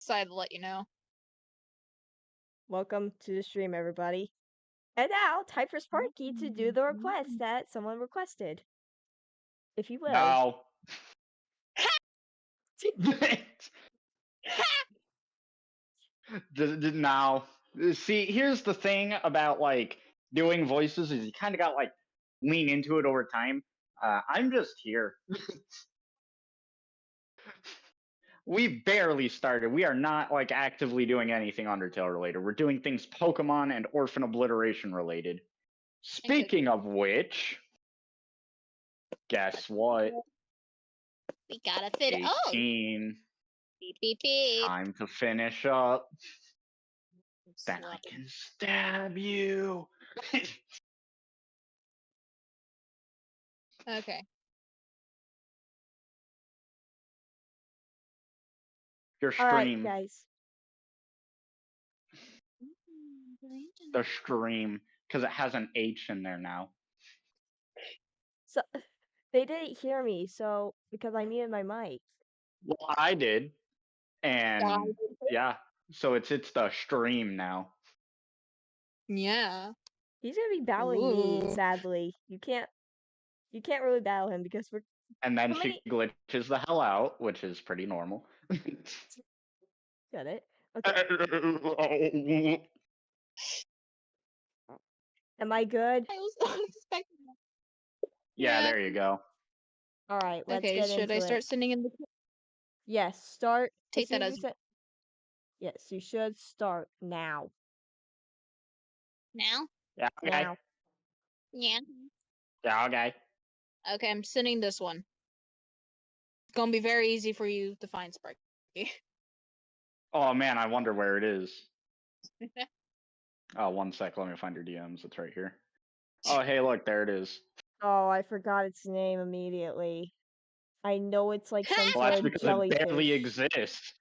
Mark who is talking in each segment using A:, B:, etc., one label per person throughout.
A: decided to let you know.
B: Welcome to the stream, everybody. And now, time for Sparky to do the request that someone requested. If you will.
C: No. Now, see, here's the thing about like doing voices is you kind of got like lean into it over time. I'm just here. We barely started. We are not like actively doing anything Undertale related. We're doing things Pokemon and Orphan Obliteration related. Speaking of which, guess what?
A: We gotta fit.
C: 18.
A: Beep beep beep.
C: Time to finish up. Then I can stab you.
A: Okay.
C: Your
B: All right,
C: stream.
B: guys.
C: The stream, because it has an H in there now.
B: So they didn't hear me, so because I muted my mic.
C: Well, I did, and yeah, so it's the stream now.
A: Yeah.
B: He's gonna be battling me,
A: Ooh.
B: sadly. You can't really battle him because we're.
C: And then she glitches the hell out, which is pretty normal.
B: Got it. Okay. Am I good?
A: I was not expecting that.
C: Yeah, there you go.
B: All right, let's
A: Okay,
B: get
A: should
B: into
A: I
B: it.
A: start sending in the?
B: Yes, start.
A: Take that as.
B: Yes, you should start now.
A: Now?
C: Yeah. Okay.
B: Now.
A: Yeah.
C: Yeah. Okay.
A: Okay, I'm sending this one. It's gonna be very easy for you to find Sparky.
C: Oh man, I wonder where it is. Oh, 1 sec. Let me find your DMs. It's right here. Oh, hey, look, there it is.
B: Oh, I forgot its name immediately. I know it's like some
C: Well, that's
B: sort of
C: because
B: jellyfish.
C: it barely exists.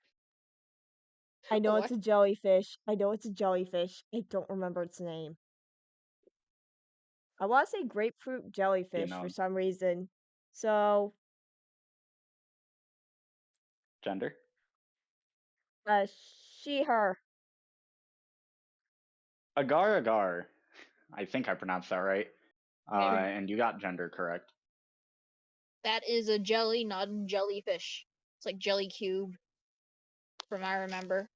B: I know it's a jellyfish. I don't remember its name. I want to say grapefruit jellyfish for some reason. So.
C: Gender?
B: She, her.
C: Agar agar. I think I pronounced that right. And you got gender correct.
A: That is a jelly, not a jellyfish. It's like jelly cube, from I remember.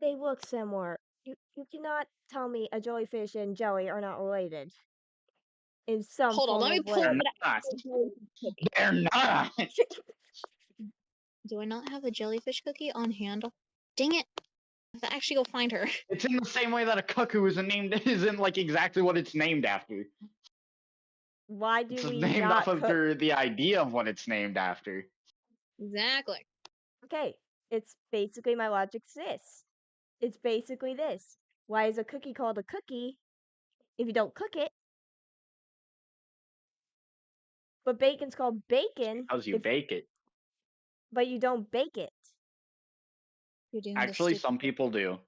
B: They look similar. You cannot tell me a jellyfish and jelly are not related. In some
A: Hold on, let me pull
C: They're
A: it
C: not.
A: out.
C: They're not.
A: Do I not have the jellyfish cookie on hand? Dang it! I have to actually go find her.
C: It's in the same way that a cuckoo isn't like exactly what it's named after.
B: Why do
C: It's
B: we
C: named
B: not
C: off of the idea of what it's named after.
A: Exactly.
B: Okay, it's basically my logic to this. It's basically this. Why is a cookie called a cookie if you don't cook it? But bacon's called bacon.
C: Because you bake it.
B: But you don't bake it.
C: Actually, some people do.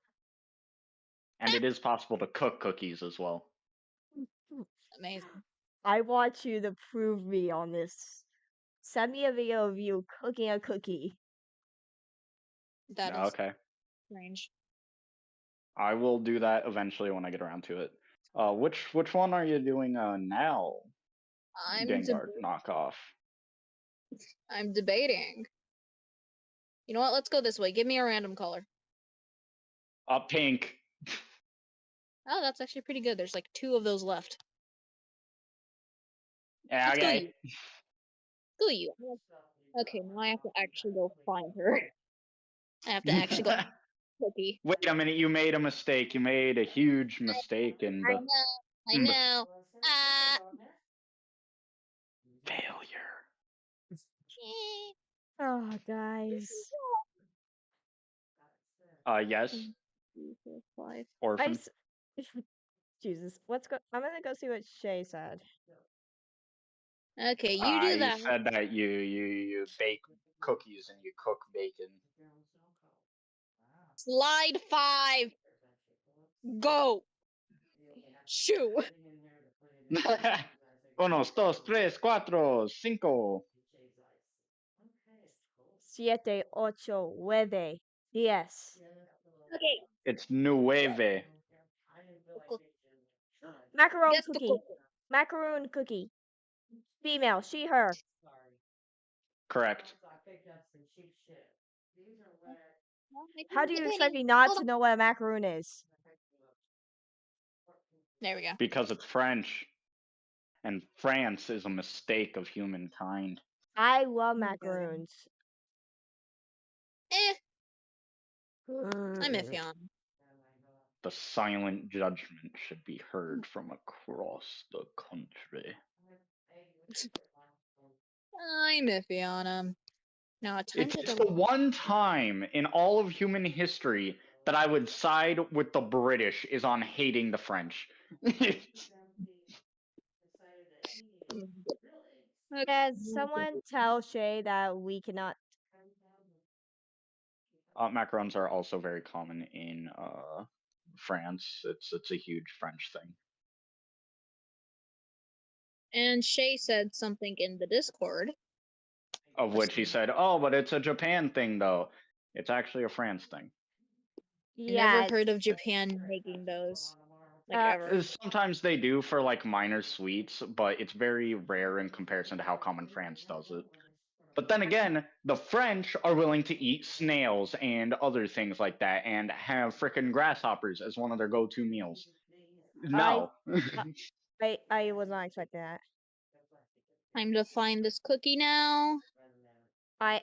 C: And it is possible to cook cookies as well.
A: Amazing.
B: I want you to prove me on this. Send me a video of you cooking a cookie.
A: That is
C: okay.
A: strange.
C: I will do that eventually when I get around to it. Which one are you doing now? Gengar knockoff.
A: I'm debating. You know what? Let's go this way. Give me a random color.
C: Pink.
A: Oh, that's actually pretty good. There's like 2 of those left.
C: Yeah, okay.
A: Screw you. Okay, now I have to actually go find her. I have to actually go cookie.
C: Wait a minute, you made a mistake. You made a huge mistake in the...
A: I know.
C: Failure.
B: Oh, guys.
C: Yes. Orphan.
B: Jesus, let's go. I'm gonna go see what Shay said.
A: Okay, you do that.
C: You said that you bake cookies and you cook bacon.
A: Slide 5. Go. Shoo.
C: 1, 2, 3, 4, 5.
B: 7, 8, 9, Yes.
A: Okay.
C: It's nueve.
B: Macaron
A: Guess the
B: cookie.
A: cook.
B: Macaroon cookie. Female. She, her.
C: Correct.
B: How do you expect me not to know what a macaroon is?
A: There we go.
C: Because it's French. And France is a mistake of humankind.
B: I love
A: Oh my God.
B: macaroons.
A: I'm iffy on.
C: The silent judgment should be heard from across the country.
A: I'm iffy on him. Now time
C: It's
A: to
C: the one time in all of human history that I would side with the British is on hating the French.
B: Can someone tell Shay that we cannot?
C: Macarons are also very common in France. It's a huge French thing.
A: And Shay said something in the Discord.
C: Of which he said, "Oh, but it's a Japan thing, though. It's actually a France thing."
B: Yeah.
A: Never heard of Japan making those. Like ever.
C: Sometimes they do for like minor sweets, but it's very rare in comparison to how common France does it. But then again, the French are willing to eat snails and other things like that and have frickin' grasshoppers as one of their go-to meals. No.
B: I was not expecting that.
A: Time to find this cookie now.
B: I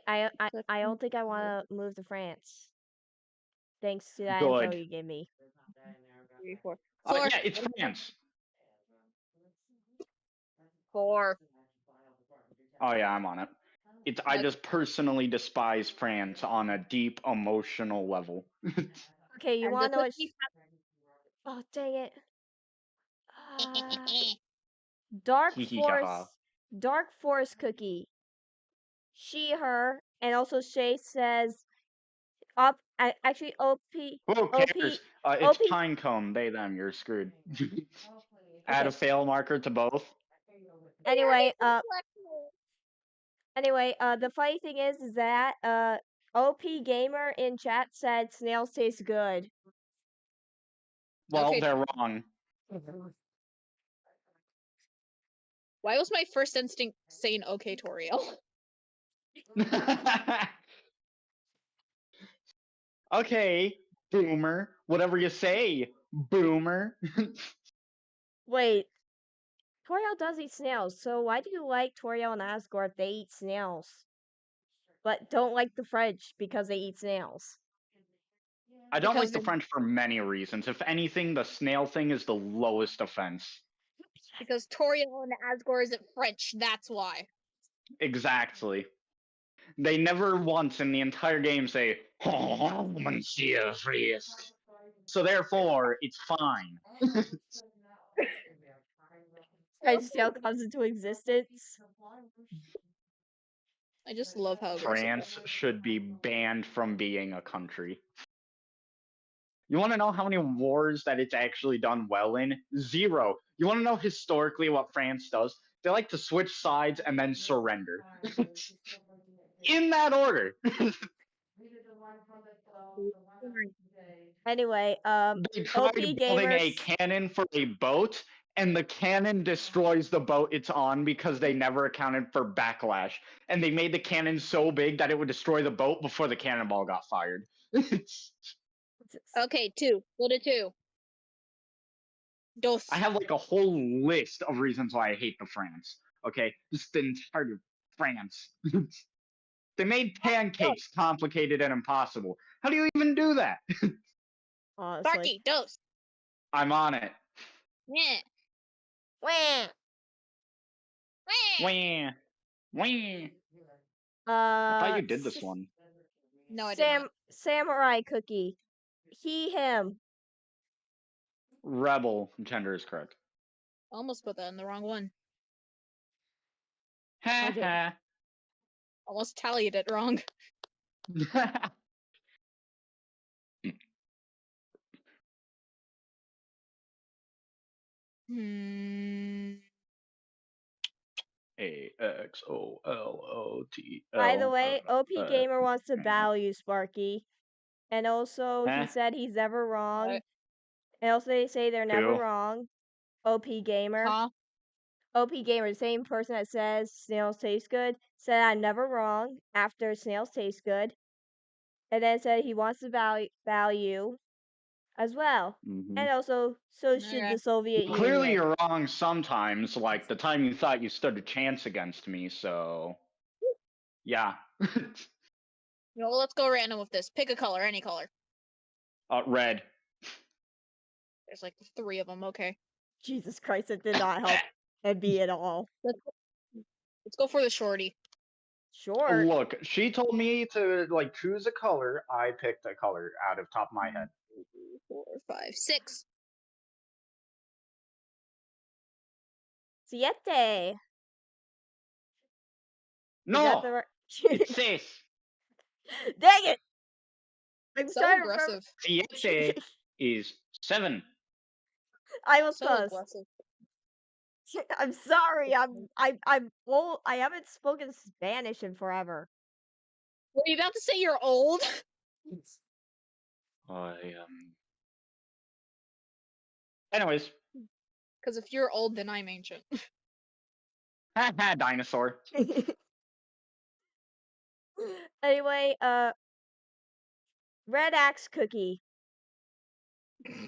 B: don't think I want to move to France. Thanks to that
C: Good.
B: info you gave me.
A: 3, 4. 4.
C: Yeah, it's France.
A: 4.
C: Oh yeah, I'm on it. I just personally despise France on a deep emotional level.
B: Okay, you
A: And
B: want to
A: the
B: know what?
A: cookie
B: Oh, dang it. Dark
C: Hee hee
B: Forest.
C: ha ha.
B: Dark Forest cookie. She, her, and also Shay says actually OP.
C: Who cares? It's
B: OP.
C: Pinecone. They, them. You're screwed. Add a fail marker to both.
B: Anyway, the funny thing is that OP Gamer in chat said snails taste good.
C: Well,
A: Okay.
C: they're wrong.
A: Why was my first instinct saying okay, Toriel?
C: Okay, boomer. Whatever you say, boomer.
B: Wait, Toriel does eat snails, so why do you like Toriel and Asgore if they eat snails? But don't like the French because they eat snails.
C: I don't like
A: Because
C: the French for many reasons. If anything, the snail thing is the lowest offense.
A: Because Toriel and Asgore isn't French, that's why.
C: Exactly. They never once in the entire game say, "Oh, Monsieur Frisk." So therefore, it's fine.
B: French snail comes into existence.
A: I just love how aggressive.
C: France should be banned from being a country. You want to know how many wars that it's actually done well in? 0. You want to know historically what France does? They like to switch sides and then surrender. In that order.
B: Anyway,
C: They tried
B: OP
C: building
B: gamers.
C: a cannon for a boat, and the cannon destroys the boat it's on because they never accounted for backlash. And they made the cannon so big that it would destroy the boat before the cannonball got fired.
A: Okay, 2. Go to 2. Dos.
C: I have like a whole list of reasons why I hate the France. Okay, just the entire France. They made pancakes complicated and impossible. How do you even do that?
A: Barky, dos.
C: I'm on it.
A: Yeah.
B: Wah.
C: Wah. Wah. I thought you did this one.
A: No, I did not.
B: Samurai cookie. He, him.
C: Rebel. Gender is correct.
A: Almost put that in the wrong one.
C: Ha ha.
A: Almost tallied it wrong. AXOLOT.
B: By the way, OP Gamer wants to battle you, Sparky. And also,
C: Eh,
B: he said he's never wrong.
A: What?
B: And also, they say they're never
C: Who?
B: wrong. OP Gamer.
A: Huh?
B: OP Gamer, the same person that says snails taste good, said I'm never wrong after snails taste good. And then said he wants to value as well.
C: mhm.
B: And also, so should
A: Okay.
B: the Soviet
C: Clearly,
B: Union.
C: you're wrong sometimes, like the time you thought you stood a chance against me, so. Yeah.
A: No, let's go random with this. Pick a color, any color.
C: Red.
A: There's like 3 of them. Okay.
B: Jesus Christ, it did not help MB at all.
A: Let's go for the shorty.
B: Sure.
C: Look, she told me to like choose a color. I picked a color out of top of my head.
A: 2, 3, 4, 5, 6.
B: Siete. Is that
C: No,
B: the right-
C: it's sis.
B: Dang it! I'm
A: So
B: trying to remember.
A: aggressive.
C: Siete is 7.
B: I was
A: So
B: close.
A: aggressive.
B: I'm sorry. I'm old. I haven't spoken Spanish in forever.
A: Were you about to say you're old?
C: I Anyways,
A: Because if you're old, then I'm ancient.
C: haha, dinosaur.
B: Anyway, Red Axe Cookie.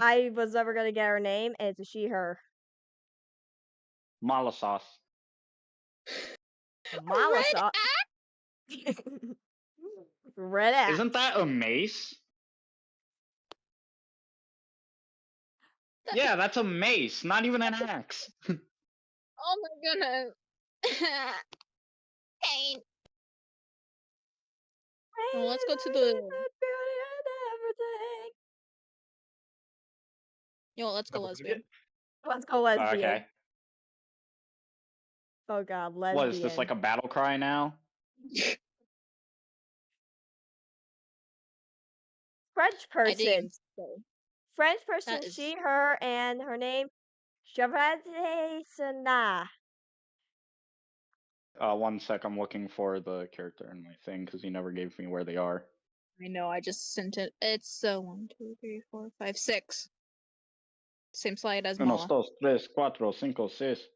B: I was never gonna get her name, and it's a she/her.
C: Mala sauce.
B: Mala
A: Red
B: sauce. Red Axe.
C: Isn't that a mace? Yeah, that's a mace, not even an axe.
A: Oh my goodness. Pain. Well, let's go to the. Yo, let's go lesbian.
B: Let's go lesbian.
C: Okay.
B: Oh god, lesbian.
C: What is this, like a battle cry now?
B: French
A: I didn't
B: person.
A: even say.
B: French person,
A: That is-
B: she, her, and her name, Sana.
C: 1 sec, I'm looking for the character in my thing because he never gave me where they are.
A: I know, I just sent it. It's 1, 2, 3, 4, 5, 6. Same slide as
C: 1,
A: Mala.
C: 2, 3, 4, 5, 6.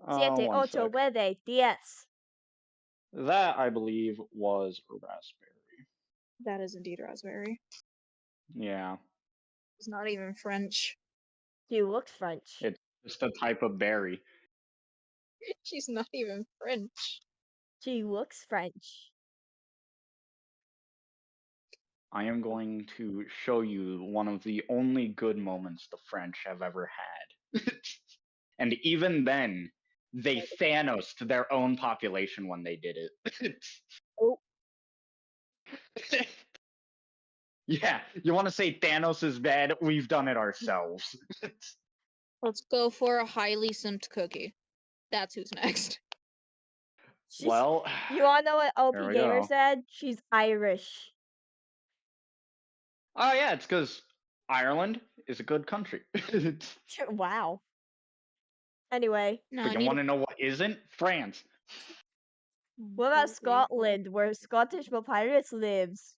B: Siete,
C: 1
B: ocho,
C: sec.
B: nueve, diez.
C: That, I believe, was a raspberry.
A: That is indeed raspberry.
C: Yeah.
A: It's not even French.
B: She looks French.
C: It's just a type of berry.
A: She's not even French.
B: She looks French.
C: I am going to show you one of the only good moments the French have ever had. And even then, they Thanos'd their own population when they did it.
A: Oh.
C: Yeah, you want to say Thanos is bad? We've done it ourselves.
A: Let's go for a highly simped cookie. That's who's next.
B: She's-
C: Well,
B: you wanna know what OP
C: there we
B: Gamer
C: go.
B: said? She's Irish.
C: Oh yeah, it's because Ireland is a good country.
B: Wow. Anyway,
A: No,
C: But
A: I
C: you
A: need
C: want to know what isn't? France.
B: what about Scotland, where Scottish pirates lives?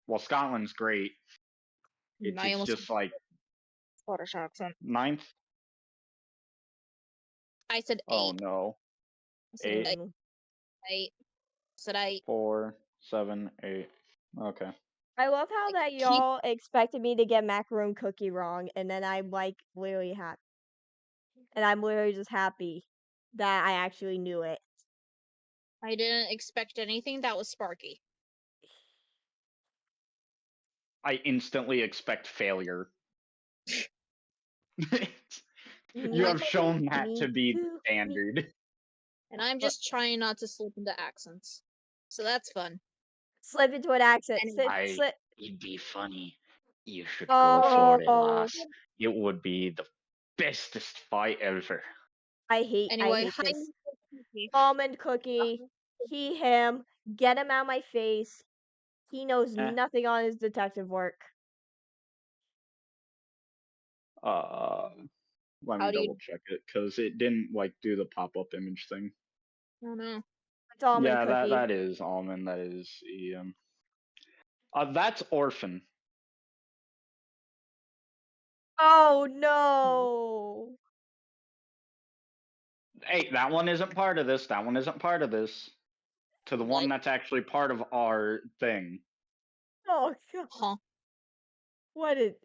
C: Well, Scotland's great. It's,
A: I almost
C: just like
A: Scottish accent.
C: 9th.
A: I said 8.
C: Oh no.
A: I said
C: 8.
A: 8. 8. I said 8.
C: 4, 7, 8. Okay.
B: I love how that
A: keep-
B: y'all expected me to get macaroon cookie wrong, and then I'm like literally happy. And I'm literally just happy that I actually knew it.
A: I didn't expect anything that was Sparky.
C: I instantly expect failure. You have shown that to be the standard.
A: And I'm just trying not to slip into accents. So that's fun.
B: Slip into an accent.
A: Anyway.
B: Slip.
C: It'd be funny. You should
B: Oh,
C: go for it,
B: oh.
C: lass. It would be the bestest fight ever.
B: I hate
A: Anyway,
B: this.
A: highly simped cookie.
B: Almond cookie. He, him. Get him out of my face. He knows nothing on his detective work.
C: Let
A: How
C: me
A: do you-
C: double check it because it didn't like do the pop-up image thing.
A: Oh no.
B: It's almond
C: Yeah,
B: cookie.
C: that is almond. That is That's Orphan.
B: Oh no.
C: Hey, that one isn't part of this. That one isn't part of this. To the one
A: What?
C: that's actually part of our thing.
B: Oh god.
A: Huh?
B: What did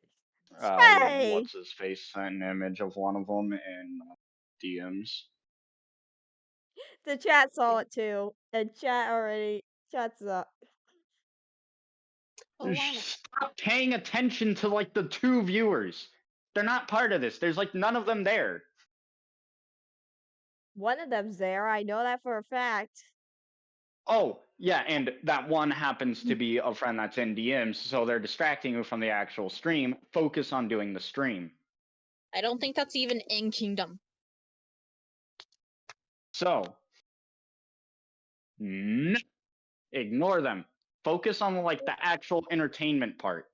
C: Uh,
B: Shay?
C: what's his face sent an image of one of them in DMs.
B: The chat saw it too. The chat's up.
A: Oh, why not?
C: Stop paying attention to like the two viewers. They're not part of this. There's like none of them there.
B: One of them's there. I know that for a fact.
C: Oh, yeah, and that one happens to be a friend that's in DMs, so they're distracting you from the actual stream. Focus on doing the stream.
A: I don't think that's even in Kingdom.
C: So, no, ignore them. Focus on like the actual entertainment part.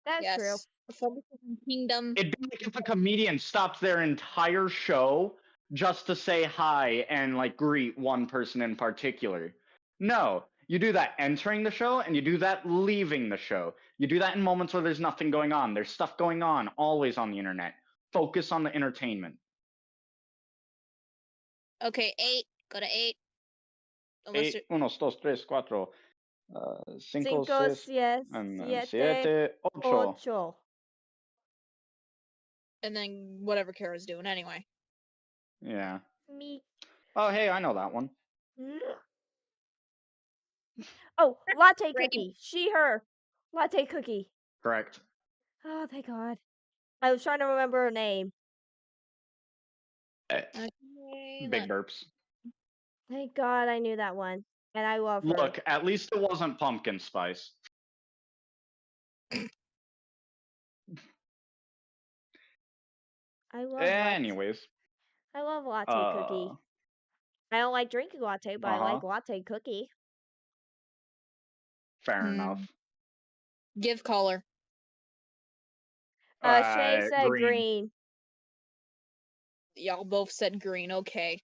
B: That's true.
A: Yes. Focus on Kingdom.
C: It'd be like if a comedian stopped their entire show just to say hi and like greet one person in particular. No, you do that entering the show and you do that leaving the show. You do that in moments where there's nothing going on. There's stuff going on always on the internet. Focus on the entertainment.
A: Okay, 8. Go to 8. Unless
C: Eight, uno, dos, tres, cuatro, cinco,
B: Cinco,
C: seis, and
B: siete,
C: siete, ocho.
B: ocho.
A: and then whatever Kara's doing anyway.
C: Yeah.
B: Me.
C: Oh, hey, I know that one.
B: Oh, latte
A: Great.
B: cookie. She, her. Latte cookie.
C: Correct.
B: Oh, thank God. I was trying to remember her name.
A: Okay,
C: Big burps.
B: Thank God I knew that one. And I love her.
C: Look, at least it wasn't pumpkin spice.
B: I love
C: Anyways.
B: I love latte cookie. I don't like drinking latte, but I like latte cookie.
C: Fair enough.
A: Give color.
B: Shay said green.
A: Y'all both said green. Okay.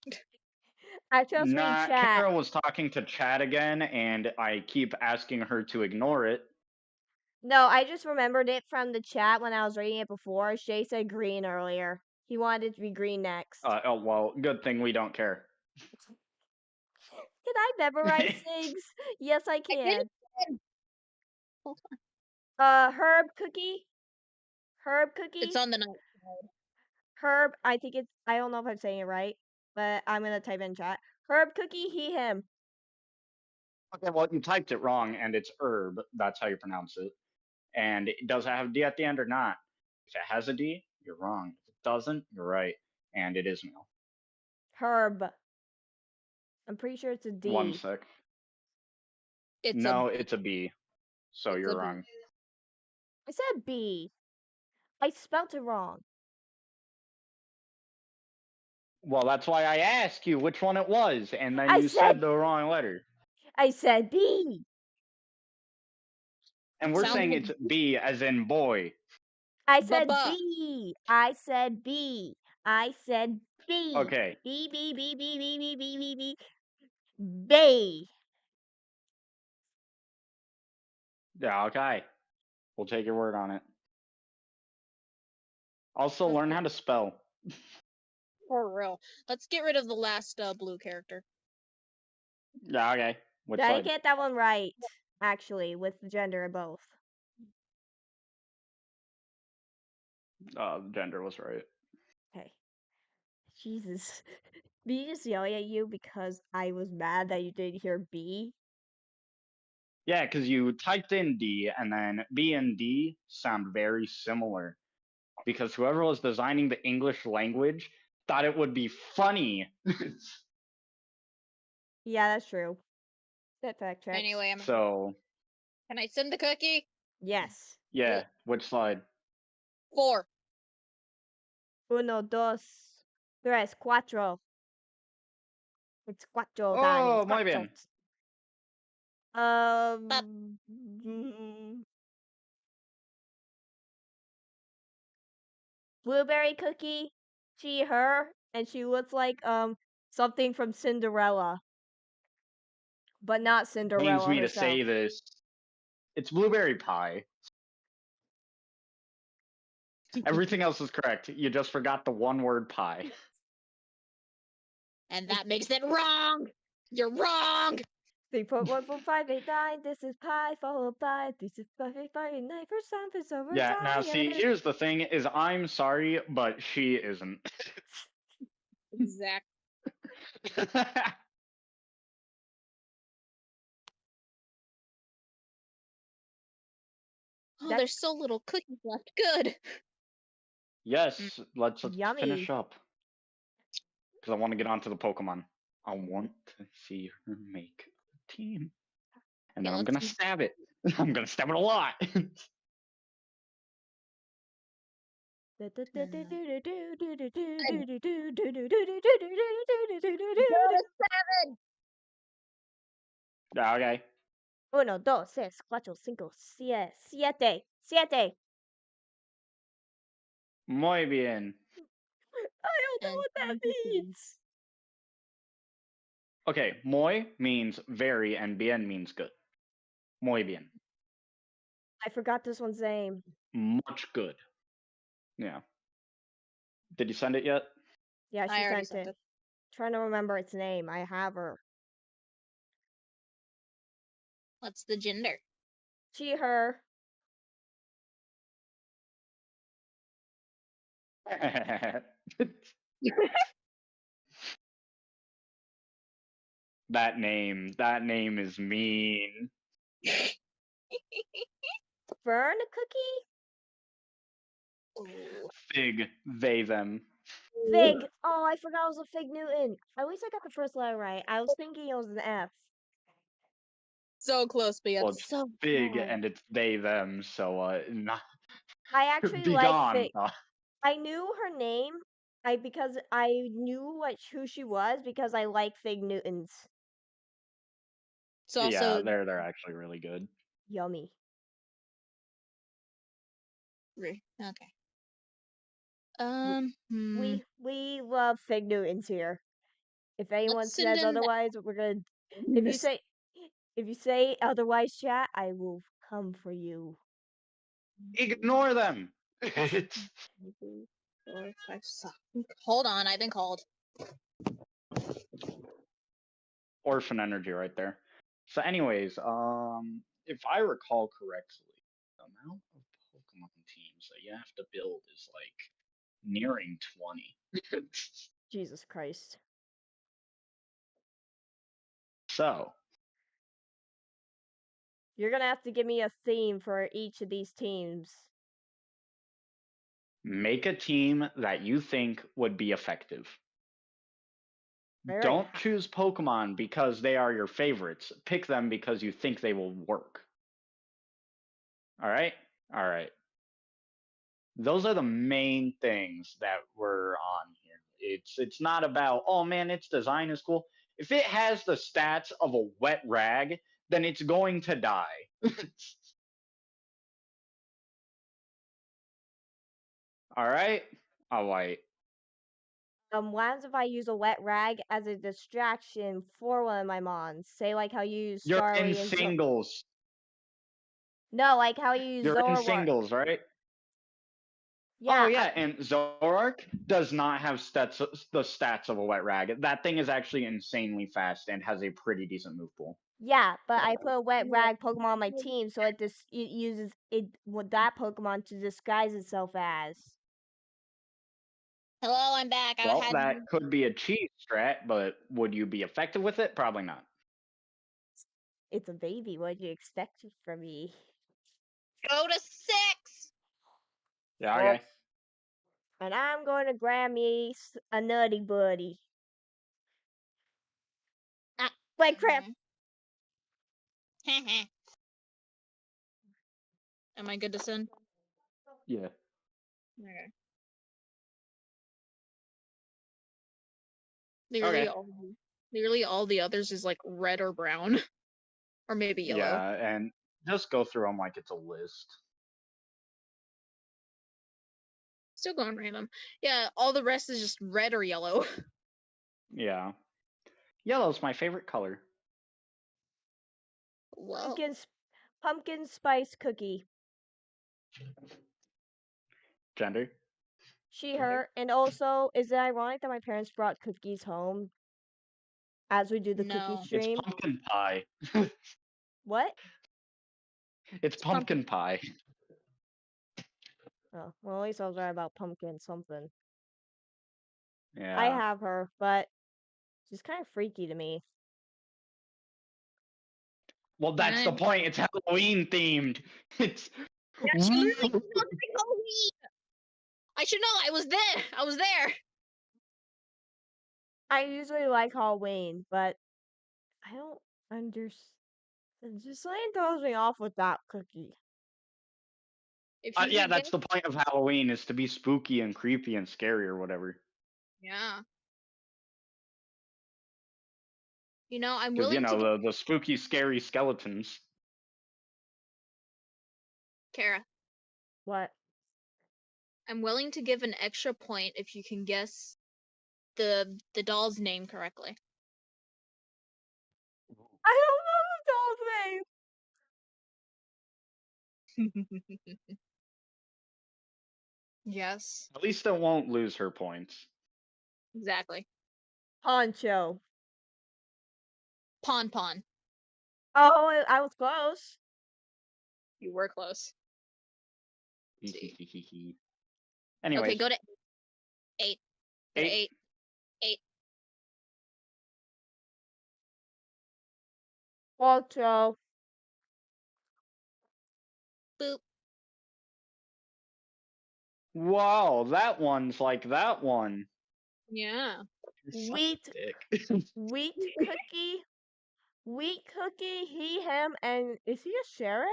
B: I just read chat.
C: Kara was talking to chat again, and I keep asking her to ignore it.
B: No, I just remembered it from the chat when I was reading it before. Shay said green earlier. He wanted it to be green next.
C: Oh, well, good thing we don't care.
B: Can I memorize things? Yes, I can.
A: Hold on.
B: Herb cookie. Herb cookie.
A: It's on the night side.
B: Herb, I think it's. I don't know if I'm saying it right, but I'm gonna type in chat. Herb cookie, he, him.
C: Okay, well, you typed it wrong, and it's herb. That's how you pronounce it. And does it have a D at the end or not? If it has a D, you're wrong. If it doesn't, you're right. And it is male.
B: Herb. I'm pretty sure it's a D.
C: 1 sec. It's a B. So you're wrong.
B: I said B. I spelt it wrong.
C: Well, that's why I asked you which one it was, and then you said the wrong letter.
B: I said B.
C: And we're saying it's B as in boy.
B: I said B. I said B. I said B.
C: Okay.
B: B, B, B, B, B, B, B, B, B. B.
C: Yeah, okay. We'll take your word on it. Also, learn how to spell.
A: For real. Let's get rid of the last blue character.
C: Yeah, okay. Which
B: Did I
C: side?
B: get that one right, actually, with the gender of both?
C: Gender was right.
B: Okay. Jesus. Me just yelling at you because I was mad that you didn't hear B?
C: Yeah, because you typed in D, and then B and D sound very similar. Because whoever was designing the English language thought it would be funny.
B: Yeah, that's true. That fact checks.
A: Anyway,
C: So.
A: Can I send the cookie?
B: Yes.
C: Yeah, which slide?
A: 4.
B: Uno, dos, tres, cuatro. It's cuatro,
C: Oh,
B: Dani.
C: muy bien.
B: Blueberry cookie, she, her, and she looks like something from Cinderella, but not Cinderella
C: Pains me
B: herself.
C: to say this. It's blueberry pie. Everything else is correct. You just forgot the one word pie.
A: And that makes it wrong. You're wrong.
B: 3.1458 This is pi followed by 36589 for something so
C: Yeah, now see,
B: retired.
C: here's the thing is I'm sorry, but she isn't.
A: Exactly. Oh,
B: That's-
A: there's so little cookies left. Good.
C: Yes, let's
B: Yummy.
C: finish up. Because I want to get onto the Pokemon. I want to see her make a team. And
A: Yeah,
C: then I'm
A: let's
C: gonna
A: see.
C: stab it. I'm gonna stab it a lot. Okay.
B: 1, 2, 3, 4, 5, 6, 7, 7.
C: Muy bien.
B: I don't know
A: And
B: what that
A: 22.
B: means.
C: Okay, muy means very and bien means good. Muy bien.
B: I forgot this one's name.
C: Much good. Yeah. Did you send it yet?
B: Yeah,
A: I
B: she
A: already
B: sent
A: sent
B: it.
A: it.
B: Trying to remember its name. I have her.
A: What's the gender?
B: She, her.
C: That name is mean.
B: Fern cookie?
A: Ooh.
C: Fig, they, them.
B: Fig. Oh, I forgot it was a Fig Newton. At least I got the first letter right. I was thinking it was an F.
A: So close, but yet
C: Well, it's
A: so
C: fig
A: far.
C: and it's they, them, so not
B: I actually
C: be
B: like
C: gone.
B: Fig. I knew her name. Because I knew who she was because I like Fig Newtons.
A: It's
C: Yeah,
A: also
C: they're actually really good.
B: Yummy.
A: okay. Hmm.
B: We love Fig Newtons here. If anyone
A: Let's send
B: says
A: in
B: otherwise, we're gonna.
A: this.
B: If you say otherwise, chat, I will come for you.
C: Ignore them.
A: 1, 2, 3, 4, 5, 6. Hold on, I've been called.
C: Orphan energy right there. So, anyways, if I recall correctly, the amount of Pokemon teams that you have to build is like nearing 20.
B: Jesus Christ.
C: So,
B: You're gonna have to give me a theme for each of these teams.
C: make a team that you think would be effective.
B: Alright.
C: Don't choose Pokemon because they are your favorites. Pick them because you think they will work. All right? All right. Those are the main things that we're on here. It's not about, oh man, its design is cool. If it has the stats of a wet rag, then it's going to die. All right? All right.
B: What happens if I use a wet rag as a distraction for one of my mons? Say like how you use
C: You're in
B: Starly and
C: singles.
B: No, like how you use
C: You're in
B: Zoroark.
C: singles, right?
B: Yeah.
C: Oh yeah, and Zoroark does not have the stats of a wet rag. That thing is actually insanely fast and has a pretty decent move pool.
B: Yeah, but I put a wet rag Pokemon on my team, so it uses that Pokemon to disguise itself as.
A: Hello, I'm back.
C: Well, that could be a cheat strat, but would you be effective with it? Probably not.
B: It's a baby. What do you expect from me?
A: Go to 6.
C: Yeah, okay.
B: And I'm going to grab me a nutty buddy. Wait, crap.
A: Am I good to send?
C: Yeah.
A: Okay. Literally all the others is like red or brown. Or maybe yellow.
C: Yeah, and just go through them like it's a list.
A: Still going random. Yeah, all the rest is just red or yellow.
C: Yeah. Yellow's my favorite color.
A: Well,
B: Pumpkin spice cookie.
C: Gender?
B: She, her. And also, is it ironic that my parents brought cookies home as we do the cookie
A: No.
C: It's
B: stream?
C: pumpkin pie.
B: What?
C: It's pumpkin pie.
B: Oh, well, at least I was right about pumpkin something.
C: Yeah.
B: I have her, but she's kind of freaky to me.
C: Well, that's the
A: Nice.
C: point. It's Halloween themed. It's
A: Yeah, she literally sounds like Halloween. I should know. I was there. I was there.
B: I usually like Halloween, but I don't understand. Just something throws me off with that cookie.
A: If you
C: yeah,
A: could
C: that's
A: get,
C: the point of Halloween is to be spooky and creepy and scary or whatever.
A: yeah. You know, I'm
C: Because you
A: willing to
C: know the spooky, scary skeletons.
A: Kara.
B: What?
A: I'm willing to give an extra point if you can guess the doll's name correctly.
B: I don't know the doll's name.
A: Yes,
C: At least it won't lose her points.
A: exactly.
B: Poncho.
A: Pon Pon.
B: Oh, I was close.
A: You were close. See.
C: Anyways,
A: Okay, go to 8. Go to 8. 8.
B: Poncho.
A: Boop.
C: Wow, that one's like that one.
A: Yeah.
C: You're such a
B: Wheat.
C: dick.
B: Wheat cookie. Wheat cookie. He, him, and is he a sheriff?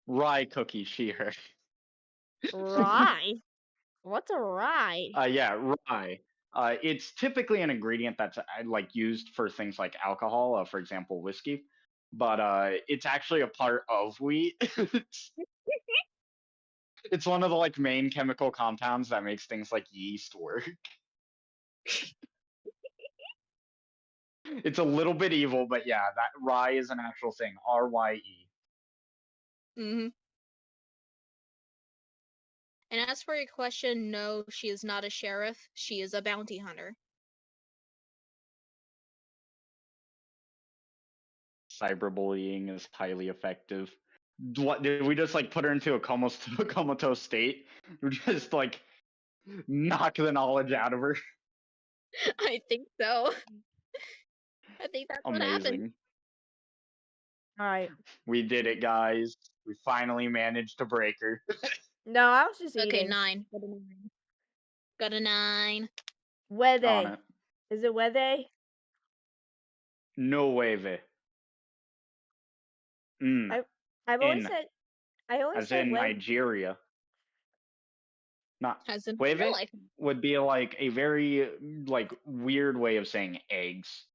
C: Rye cookie, she, her.
B: Rye. What's a rye?
C: Yeah, rye. It's typically an ingredient that's like used for things like alcohol, for example, whiskey. But it's actually a part of wheat. It's one of the like main chemical compounds that makes things like yeast work. It's a little bit evil, but yeah, that rye is an actual thing. RYE.
A: Mm-hmm. And as for your question, no, she is not a sheriff. She is a bounty hunter.
C: Cyberbullying is highly effective. What did we just like put her into a comatose state? We just like knock the knowledge out of her.
A: I think so. I think that's what happened.
C: Amazing.
B: Alright.
C: We did it, guys. We finally managed to break her.
B: No, I was just
A: Okay,
B: eating.
A: 9. Got a 9. Got a 9.
C: On
B: Wede.
C: it.
B: Is it Wede?
C: No wave. Mm.
B: I've always
C: In.
B: said. I always
C: As
B: said
C: in
B: Wede.
C: Nigeria. Not
A: Has in
C: wave
A: real life.
C: would be like a very like weird way of saying eggs.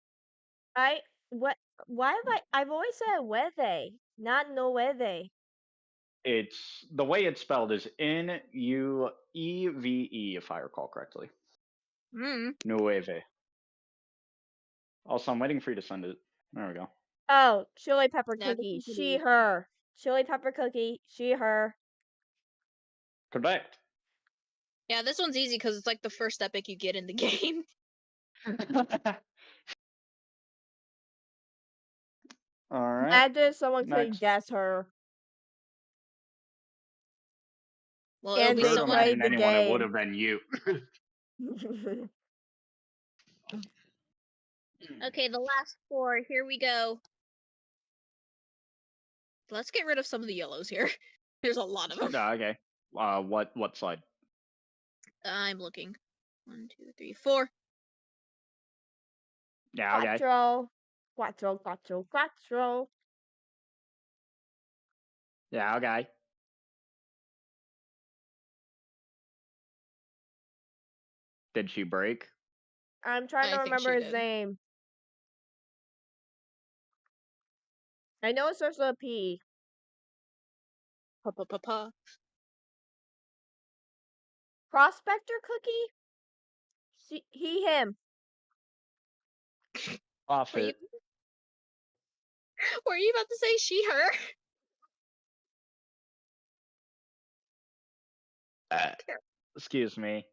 B: What? Why have I've always said Wede, not no Wede.
C: It's the way it's spelled is Nueve, if I recall correctly.
A: Mm.
C: Nueve. Also, I'm waiting for you to send it. There we go.
B: Oh, chili pepper
A: Yeah, this
B: cookie.
A: is
B: She,
A: pretty-
B: her. Chili pepper cookie. She, her.
C: Correct.
A: Yeah, this one's easy because it's like the first epic you get in the game.
C: All right.
B: Imagine someone could
C: Next.
B: guess her.
A: Well,
B: And
A: it'll be
B: they
C: Could
A: someone.
B: played
C: imagine
B: the
C: anyone, it
B: game.
C: would have been you.
A: Okay, the last 4. Here we go. Let's get rid of some of the yellows here. There's a lot of them.
C: Okay. What slide?
A: I'm looking. 1, 2, 3, 4.
C: Yeah. Okay.
B: Quattro. Quattro, quattro, quattro.
C: Yeah. Okay. Did she break?
B: I'm trying
A: I
B: to
A: think
B: remember
A: she
B: his
A: did.
B: name. I know it starts with a P.
A: Pa pa pa pa.
B: Prospector cookie? He, him.
A: Are you?
C: Profit.
A: Were you about to say she, her?
C: Excuse me.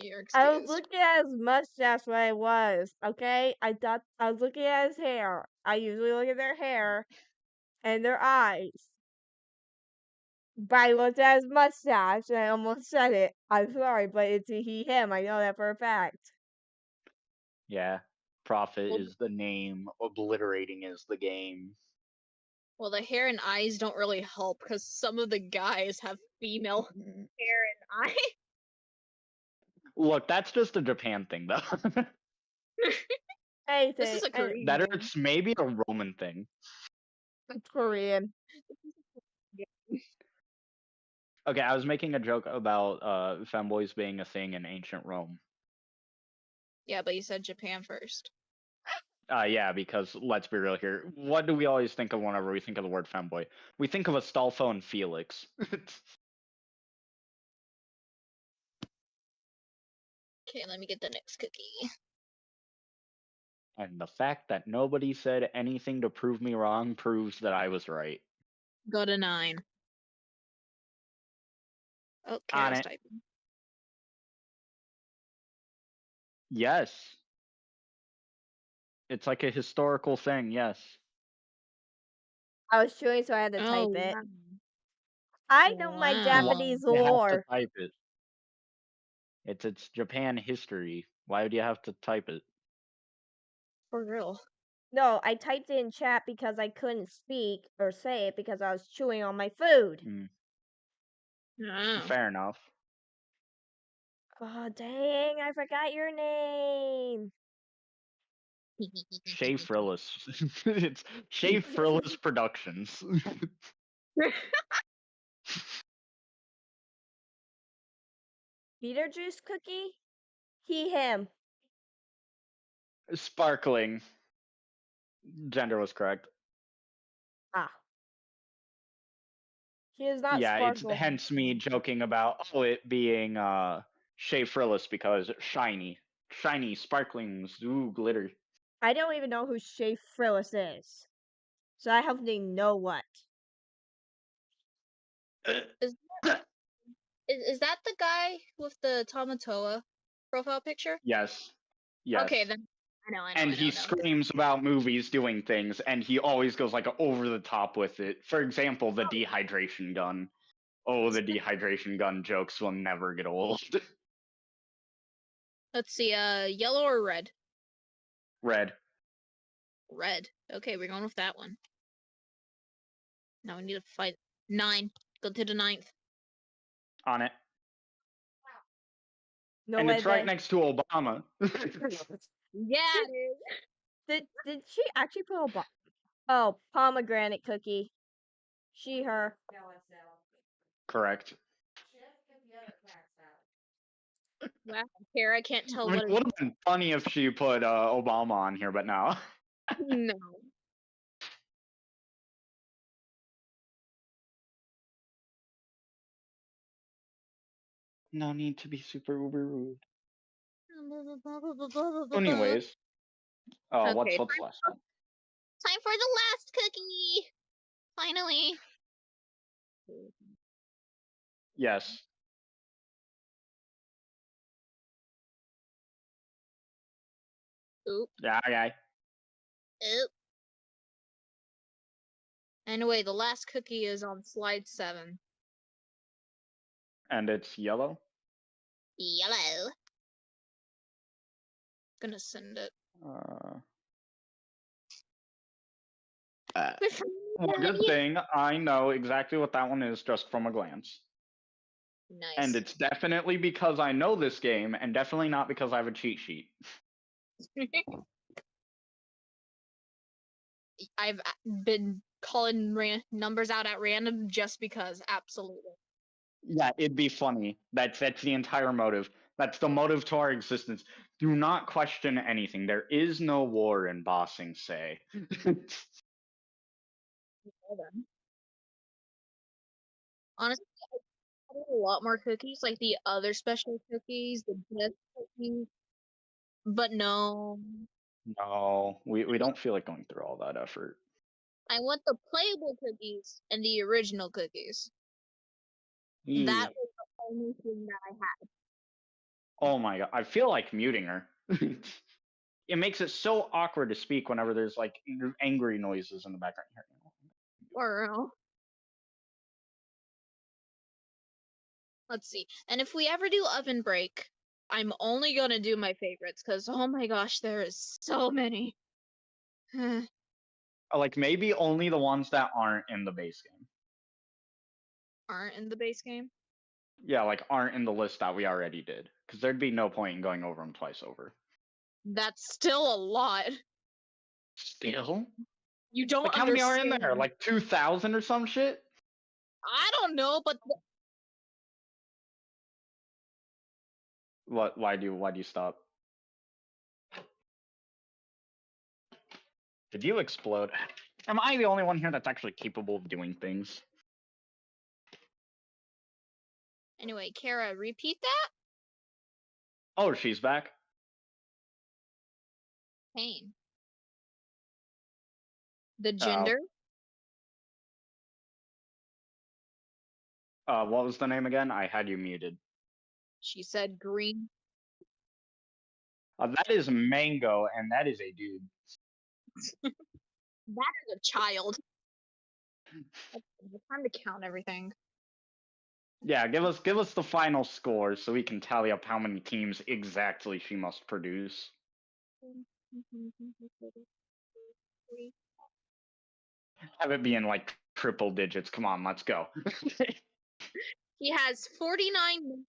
A: You're
B: I was
A: excused.
B: looking at his mustache when I was, okay? I thought I was looking at his hair. I usually look at their hair and their eyes. But I looked at his mustache and I almost said it. I'm sorry, but it's a he, him. I know that for a fact.
C: Yeah. Prophet
A: Well-
C: is the name, obliterating is the game.
A: Well, the hair and eyes don't really help because some of the guys have female hair and eye.
C: Look, that's just a Japan thing, though.
B: Anything.
A: This is a
B: and-
A: Korean
C: That or
A: game.
C: it's maybe a Roman thing.
B: It's Korean.
C: Okay, I was making a joke about femboys being a thing in ancient Rome.
A: Yeah, but you said Japan first.
C: Yeah, because let's be real here. What do we always think of whenever we think of the word femboy? We think of Astolfo and Felix.
A: Okay, let me get the next cookie.
C: And the fact that nobody said anything to prove me wrong proves that I was right.
A: Go to 9. Oh,
C: On
A: Kara's
C: it.
A: typing.
C: Yes. It's like a historical thing, yes.
B: I was chewing, so I had to
A: Oh,
B: type it.
A: wow.
B: I know my
A: Wow.
B: Japanese
C: You have to
B: lore.
C: type it. It's Japan history. Why would you have to type it?
A: For real.
B: No, I typed it in chat because I couldn't speak or say it because I was chewing on my food.
A: Oh.
C: Fair enough.
B: Oh, dang, I forgot your name.
C: Shea Frillis. It's Shea Frillis Productions.
B: Beetlejuice cookie? He, him.
C: Sparkling. Gender was correct.
B: Ah. He is not
C: Yeah, it's
B: sparkling.
C: hence me joking about it being Shea Frillis because shiny. Shiny, sparkling, ooh, glitter.
B: I don't even know who Shea Frillis is. So I have to know what.
A: Is that the guy with the Tamatoa profile picture?
C: Yes. Yes.
A: Okay, then I know.
C: And he screams about movies doing things, and he always goes like over the top with it. For example, the dehydration gun. Oh, the dehydration gun jokes will never get old.
A: Let's see, yellow or red?
C: Red.
A: Red. Okay, we're going with that one. Now we need to fight 9. Go to the 9th.
C: On it.
B: No
C: And
B: way.
C: it's right next to Obama.
A: Yeah, it is.
B: Did she actually put a Oh, pomegranate cookie. She, her.
C: Correct.
A: Wow, Kara, I can't tell
C: It
A: what
C: would have been funny if she put Obama on here, but no.
A: No.
C: No need to be super uber rude. Anyways, what's
A: Okay,
C: the last one?
A: time for the last cookie. Finally.
C: Yes.
A: Oop.
C: Yeah, okay.
A: Oop. Anyway, the last cookie is on slide 7.
C: And it's yellow.
A: Yellow. Gonna send it.
C: Well, good thing I know exactly what that one is just from a glance.
A: Nice.
C: And it's definitely because I know this game, and definitely not because I have a cheat sheet.
A: I've been calling numbers out at random just because, absolutely.
C: Yeah, it'd be funny. That's the entire motive. That's the motive to our existence. Do not question anything. There is no war in Bossing Say.
A: Honestly, I wanted a lot more cookies, like the other special cookies, the best cookies. But no.
C: No, we don't feel like going through all that effort.
A: I want the playable cookies and the original cookies. That
C: Yeah.
A: was the only thing that I had.
C: Oh my god, I feel like muting her. It makes it so awkward to speak whenever there's like angry noises in the background.
A: Or let's see. And if we ever do oven break, I'm only gonna do my favorites because oh my gosh, there is so many.
C: Like maybe only the ones that aren't in the base game.
A: Aren't in the base game.
C: Yeah, like aren't in the list that we already did, because there'd be no point in going over them twice over.
A: That's still a lot.
C: Still?
A: You don't
C: Like how many are in there?
A: understand.
C: Like 2,000 or some shit?
A: I don't know, but
C: What? Why do you stop? Did you explode? Am I the only one here that's actually capable of doing things?
A: anyway, Kara, repeat that.
C: Oh, she's back.
A: Pain. The gender.
C: What was the name again? I had you muted.
A: She said green.
C: That is Mango, and that is a dude.
A: That is a child. It's time to count everything.
C: Yeah, give us the final score so we can tally up how many teams exactly she must produce. Have it be in like triple digits. Come on, let's go.
A: He has 49.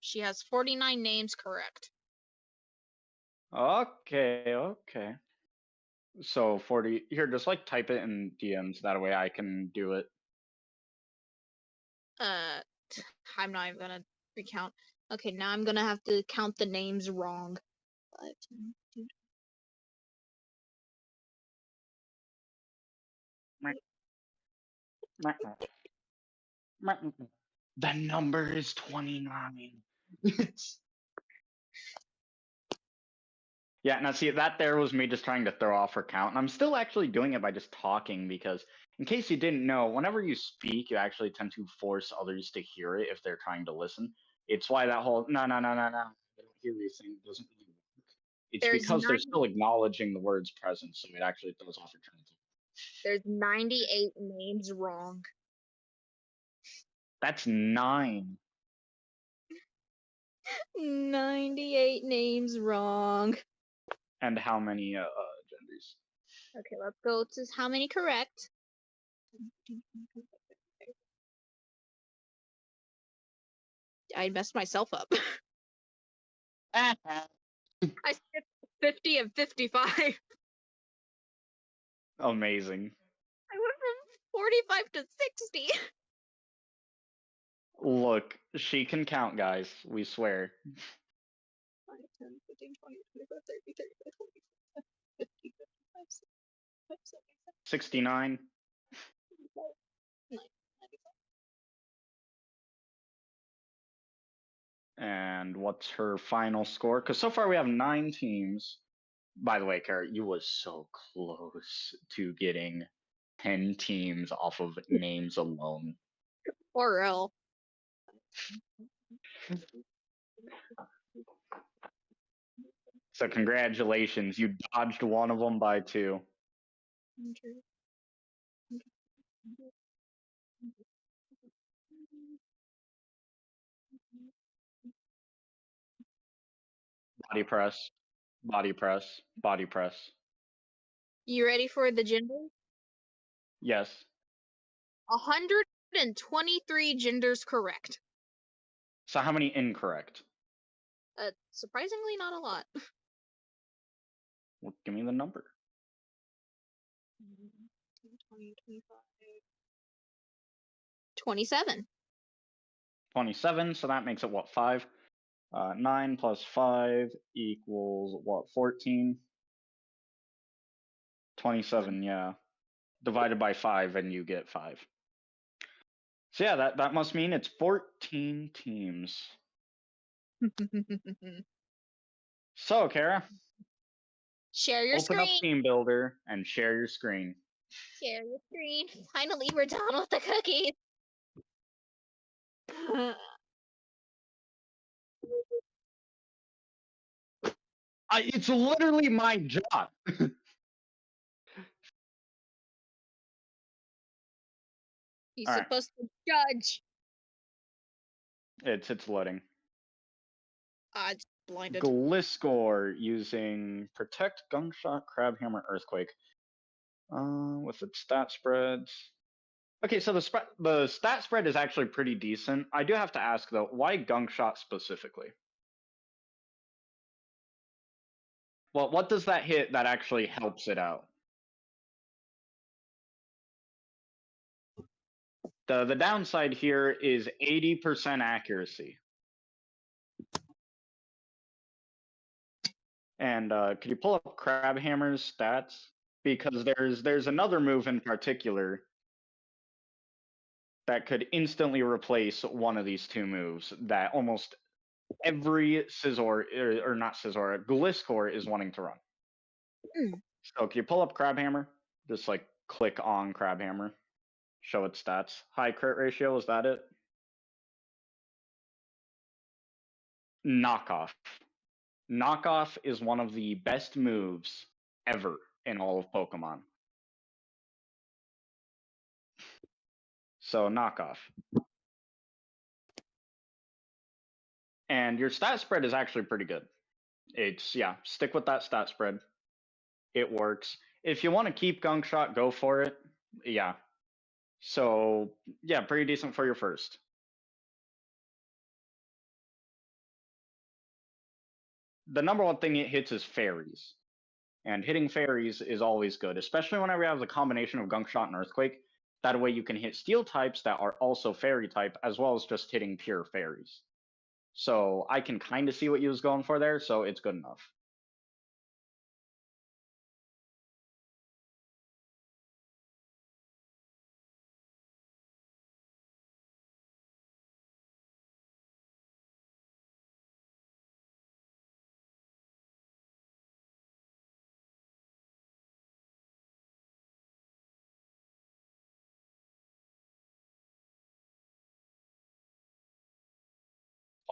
A: She has 49 names correct.
C: Okay. So 40 here, just like type it in DMs, that way I can do it.
A: I'm not even gonna recount. Okay, now I'm gonna have to count the names wrong. 5, 10, 2,
C: The number is 29. Yeah, now see, that there was me just trying to throw off her count, and I'm still actually doing it by just talking, because in case you didn't know, whenever you speak, you actually tend to force others to hear it if they're trying to listen. It's why that whole no, I don't hear you thing doesn't really work. It's
A: There's
C: because they're still acknowledging the word's present, so it actually throws off your train of thought.
A: There's 98 names wrong.
C: That's 9.
A: 98 names wrong.
C: And how many genders?
A: Okay, let's go to how many correct. I messed myself up. I skipped 50 and 55.
C: Amazing.
A: I went from 45 to 60.
C: Look, she can count, guys. We swear.
A: 5, 10, 15, 20, 25, 30, 35, 40, 50, 55, 60,
C: 69.
A: 95.
C: And what's her final score? Because so far we have 9 teams. By the way, Kara, you was so close to getting 10 teams off of names alone.
A: For real.
C: So congratulations, you dodged one of them by 2. Body press, body press, body press.
A: You ready for the gender?
C: Yes.
A: 123 genders correct.
C: So how many incorrect?
A: Surprisingly not a lot.
C: Well, give me the number.
A: 20, 25, 27.
C: 27, so that makes it what, 5? 9 plus 5 equals what, 14? 27, yeah. Divided by 5 and you get 5. So yeah, that must mean it's 14 teams. So, Kara,
A: Share your
C: open up
A: screen.
C: Team Builder and share your screen.
A: Share your screen. Finally, we're done with the cookies.
C: It's literally my job.
A: You're
C: All right.
A: supposed to judge.
C: It's loading.
A: It's blinded.
C: Gliscor using Protect, Gunshot, Crabhammer, Earthquake. With its stat spreads. Okay, so the stat spread is actually pretty decent. I do have to ask though, why Gunshot specifically? Well, what does that hit that actually helps it out? The downside here is 80% accuracy. And could you pull up Crabhammer's stats? Because there's another move in particular that could instantly replace one of these two moves that almost every Scizor, or not Scizor, Gliscor is wanting to run. So can you pull up Crabhammer? Just like click on Crabhammer, show its stats. High crit ratio, is that it? Knockoff. Knockoff is one of the best moves ever in all of Pokemon. So knockoff. And your stat spread is actually pretty good. It's, yeah, stick with that stat spread. It works. If you want to keep Gunk Shot, go for it. Yeah. So, yeah, pretty decent for your first. The number one thing it hits is fairies. And hitting fairies is always good, especially whenever you have the combination of Gunk Shot and Earthquake. That way you can hit steel types that are also fairy type, as well as just hitting pure fairies. So I can kind of see what you was going for there, so it's good enough.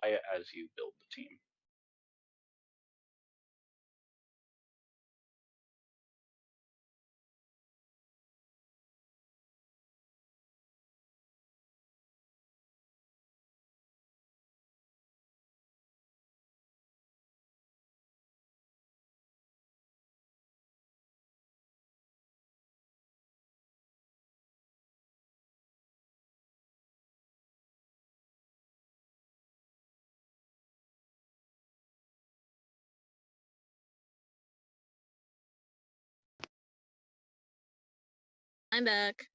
C: Play it as you build the team.
A: I'm back.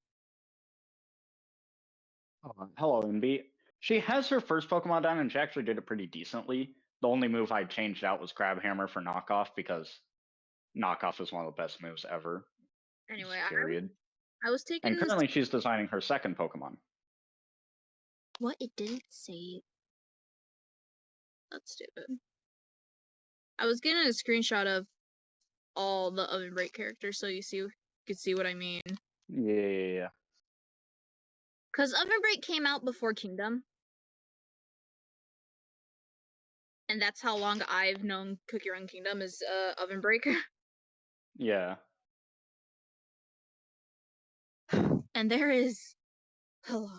C: Hello, MB. She has her first Pokemon down, and she actually did it pretty decently. The only move I changed out was Crabhammer for knockoff, because knockoff is one of the best moves ever.
A: Anyway,
C: Period.
A: I was taking
C: And
A: this.
C: currently she's designing her second Pokemon.
A: What? It didn't say. That's stupid. I was getting a screenshot of all the Oven Break characters so you could see what I mean.
C: Yeah.
A: Because Oven Break came out before Kingdom. And that's how long I've known Cookie Run Kingdom is Oven Break.
C: Yeah.
A: And there is a lot.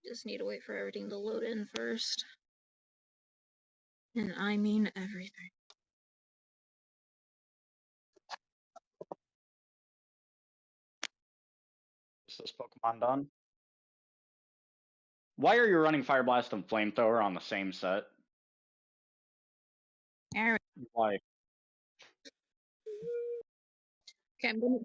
A: Just need to wait for everything to load in first. And I mean everything.
C: Is this Pokemon done? Why are you running Fire Blast and Flamethrower on the same set?
A: Alright.
C: Why?
A: Okay, I'm gonna.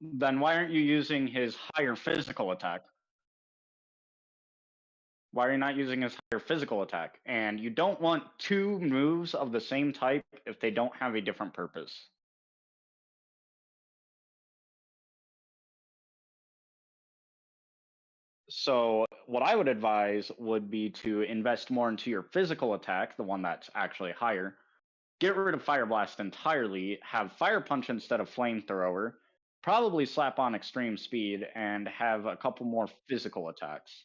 C: Then why aren't you using his higher physical attack? Why are you not using his higher physical attack? And you don't want two moves of the same type if they don't have a different purpose. So what I would advise would be to invest more into your physical attack, the one that's actually higher. Get rid of Fire Blast entirely, have Fire Punch instead of Flamethrower, probably slap on Extreme Speed, and have a couple more physical attacks.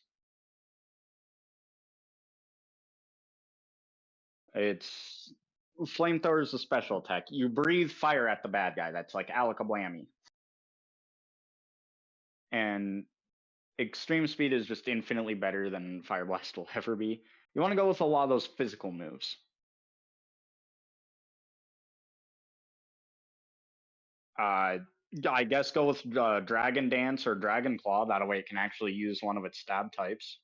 C: It's Flamethrower is a special attack. You breathe fire at the bad guy. That's like Alakablammy. And Extreme Speed is just infinitely better than Fire Blast will ever be. You want to go with a lot of those physical moves. I guess go with Dragon Dance or Dragon Claw. That way it can actually use one of its stab types.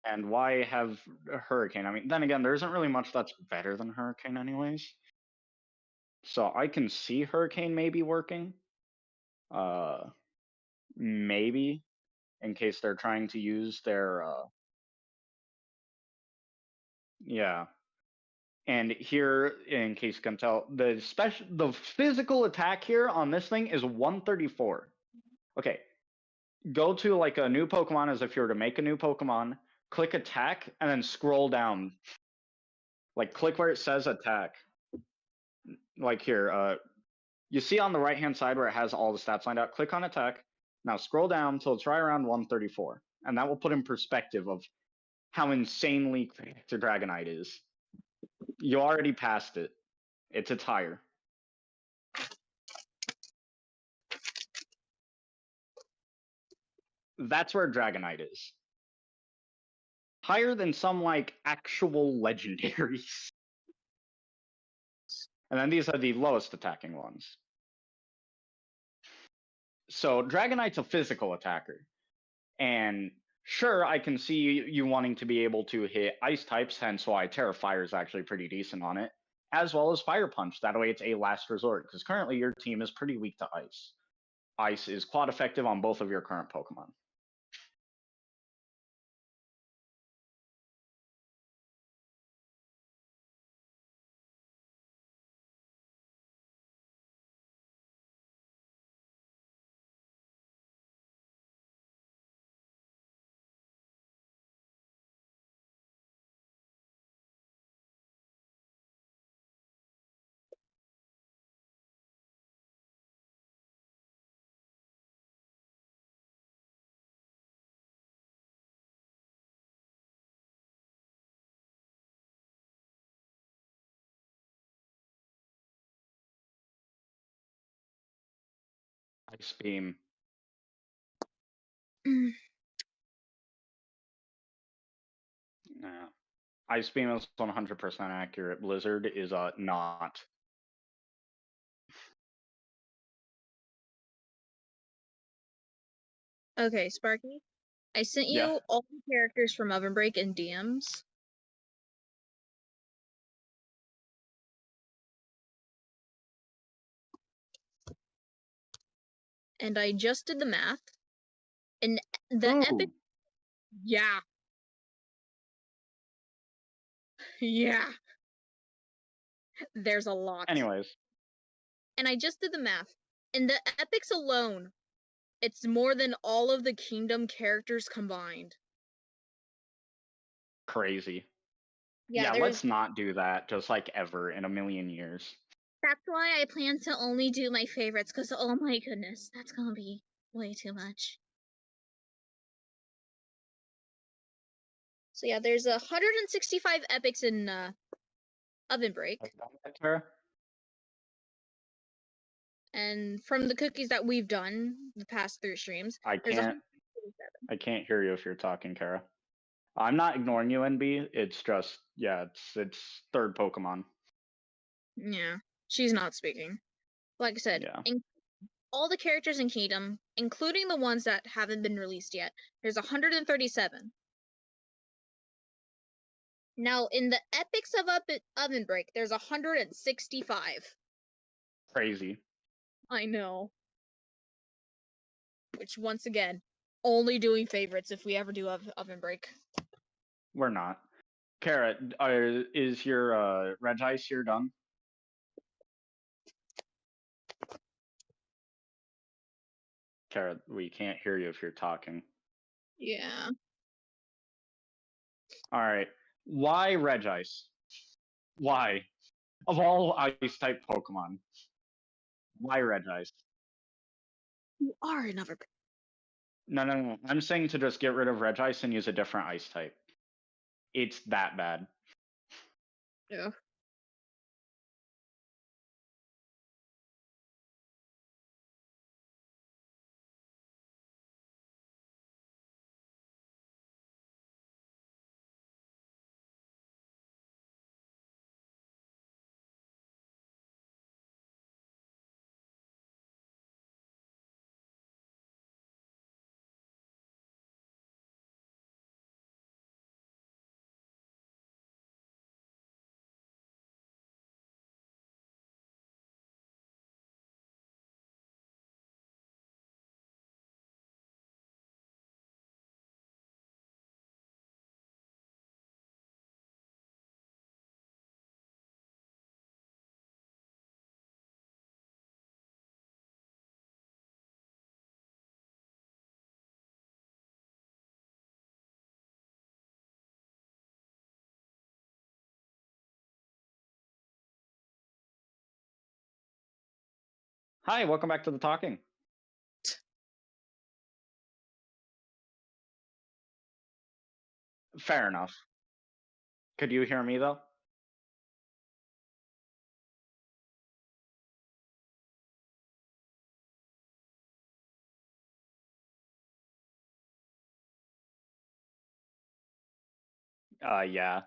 C: And why have Hurricane? I mean, then again, there isn't really much that's better than Hurricane anyways. So I can see Hurricane maybe working. Maybe in case they're trying to use their yeah. And here, in case you can tell, the physical attack here on this thing is 134. Okay, go to like a new Pokemon as if you were to make a new Pokemon, click attack, and then scroll down. Like click where it says attack. Like here, you see on the right hand side where it has all the stats lined out, click on attack. Now scroll down until it's right around 134. And that will put in perspective of how insanely quick the Dragonite is. You already passed it. It's higher. That's where Dragonite is. Higher than some like actual legendaries. And then these are the lowest attacking ones. So Dragonite's a physical attacker. And sure, I can see you wanting to be able to hit ice types, hence why Terra Fire is actually pretty decent on it, as well as Fire Punch. That way it's a last resort, because currently your team is pretty weak to ice. Ice is quad effective on both of your current Pokemon. Ice Beam.
A: Mm.
C: Yeah. Ice Beam is 100% accurate. Blizzard is not.
A: Okay, Sparky. I sent you
C: Yeah.
A: all the characters from Oven Break in DMs. And I just did the math. And the
C: Ooh.
A: epic. Yeah. Yeah. There's a lot.
C: Anyways.
A: And I just did the math. In the epics alone, it's more than all of the Kingdom characters combined.
C: Crazy.
A: Yeah,
C: let's not do that just like ever in a million years.
A: That's why I plan to only do my favorites, because oh my goodness, that's gonna be way too much. So yeah, there's 165 epics in Oven Break. And from the cookies that we've done the past 3 streams,
C: I can't hear you if you're talking, Kara. I'm not ignoring you, NB. It's just it's third Pokemon.
A: Yeah, she's not speaking. Like I said,
C: Yeah.
A: all the characters in Kingdom, including the ones that haven't been released yet, there's 137. Now, in the epics of Oven Break, there's 165.
C: Crazy.
A: I know. Which, once again, only doing favorites if we ever do oven break.
C: We're not. Carrot, is your red ice here done? Carrot, we can't hear you if you're talking.
A: Yeah.
C: All right. Why Regice? Why? Of all ice type Pokemon, why Regice?
A: You are an oven break.
C: No. I'm saying to just get rid of Regice and use a different ice type. It's that bad.
A: Yeah.
C: Hi, welcome back to the talking. Fair enough. Could you hear me though? Yeah.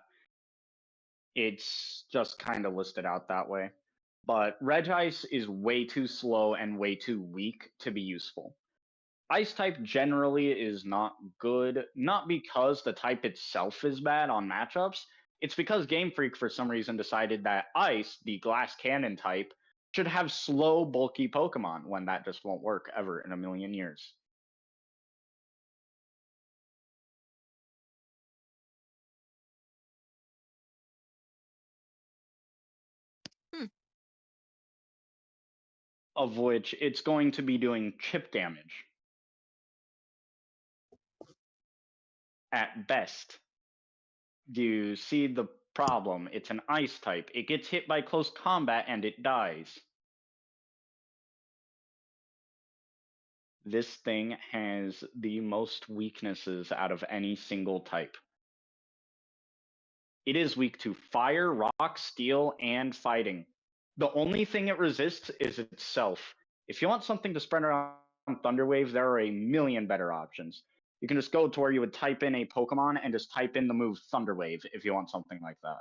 C: It's just kind of listed out that way. But Regice is way too slow and way too weak to be useful. Ice type generally is not good, not because the type itself is bad on matchups. It's because Game Freak for some reason decided that Ice, the glass cannon type, should have slow, bulky Pokemon when that just won't work ever in a million years.
A: Hmm.
C: Of which it's going to be doing chip damage. At best. Do you see the problem? It's an ice type. It gets hit by close combat and it dies. This thing has the most weaknesses out of any single type. It is weak to fire, rock, steel, and fighting. The only thing it resists is itself. If you want something to spread around Thunderwave, there are a million better options. You can just go to where you would type in a Pokemon and just type in the move Thunderwave if you want something like that.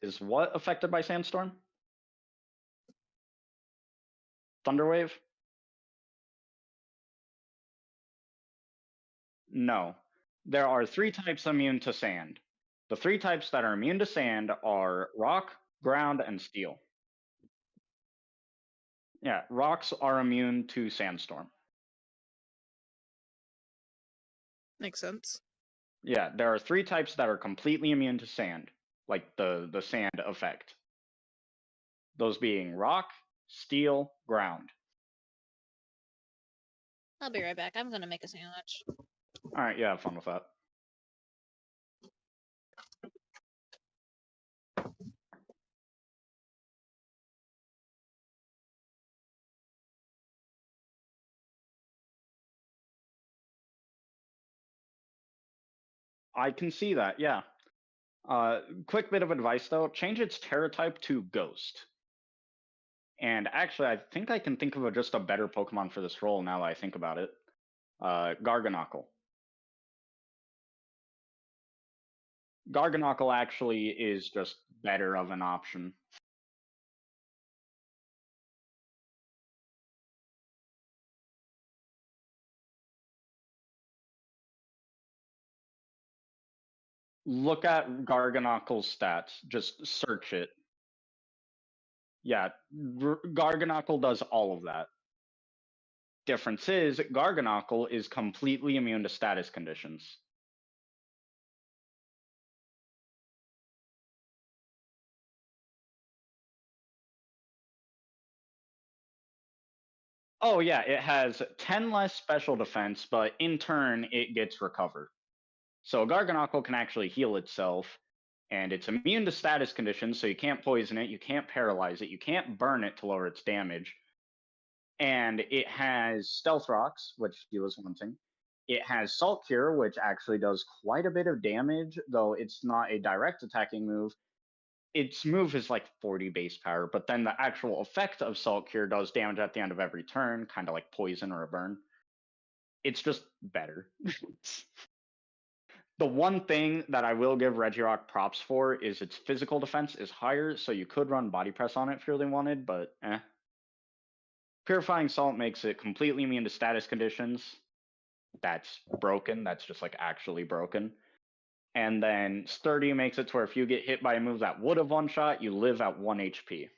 C: Is what affected by Sandstorm? Thunderwave? No. There are 3 types immune to sand. The 3 types that are immune to sand are rock, ground, and steel. Yeah, rocks are immune to sandstorm.
A: Makes sense.
C: Yeah, there are 3 types that are completely immune to sand, like the sand effect. Those being rock, steel, ground.
A: I'll be right back. I'm gonna make a sandwich.
C: All right, yeah, have fun with that. I can see that, yeah. Quick bit of advice though, change its Terra type to Ghost. And actually, I think I can think of just a better Pokemon for this role now that I think about it. Garganacl. Garganacl actually is just better of an option. Look at Garganacle's stats. Just search it. Yeah, Garganacle does all of that. Difference is, Garganacle is completely immune to status conditions. Oh yeah, it has 10 less special defense, but in turn, it gets recover. So Garganacle can actually heal itself, and it's immune to status conditions, so you can't poison it, you can't paralyze it, you can't burn it to lower its damage. And it has Stealth Rocks, which deals one thing. It has Salt Cure, which actually does quite a bit of damage, though it's not a direct attacking move. Its move is like 40 base power, but then the actual effect of Salt Cure does damage at the end of every turn, kind of like poison or a burn. It's just better. The one thing that I will give Regirock props for is its physical defense is higher, so you could run Body Press on it if you really wanted, but eh. Purifying Salt makes it completely immune to status conditions. That's broken. That's just like actually broken. And then Sturdy makes it to where if you get hit by a move that would have one shot, you live at 1 HP.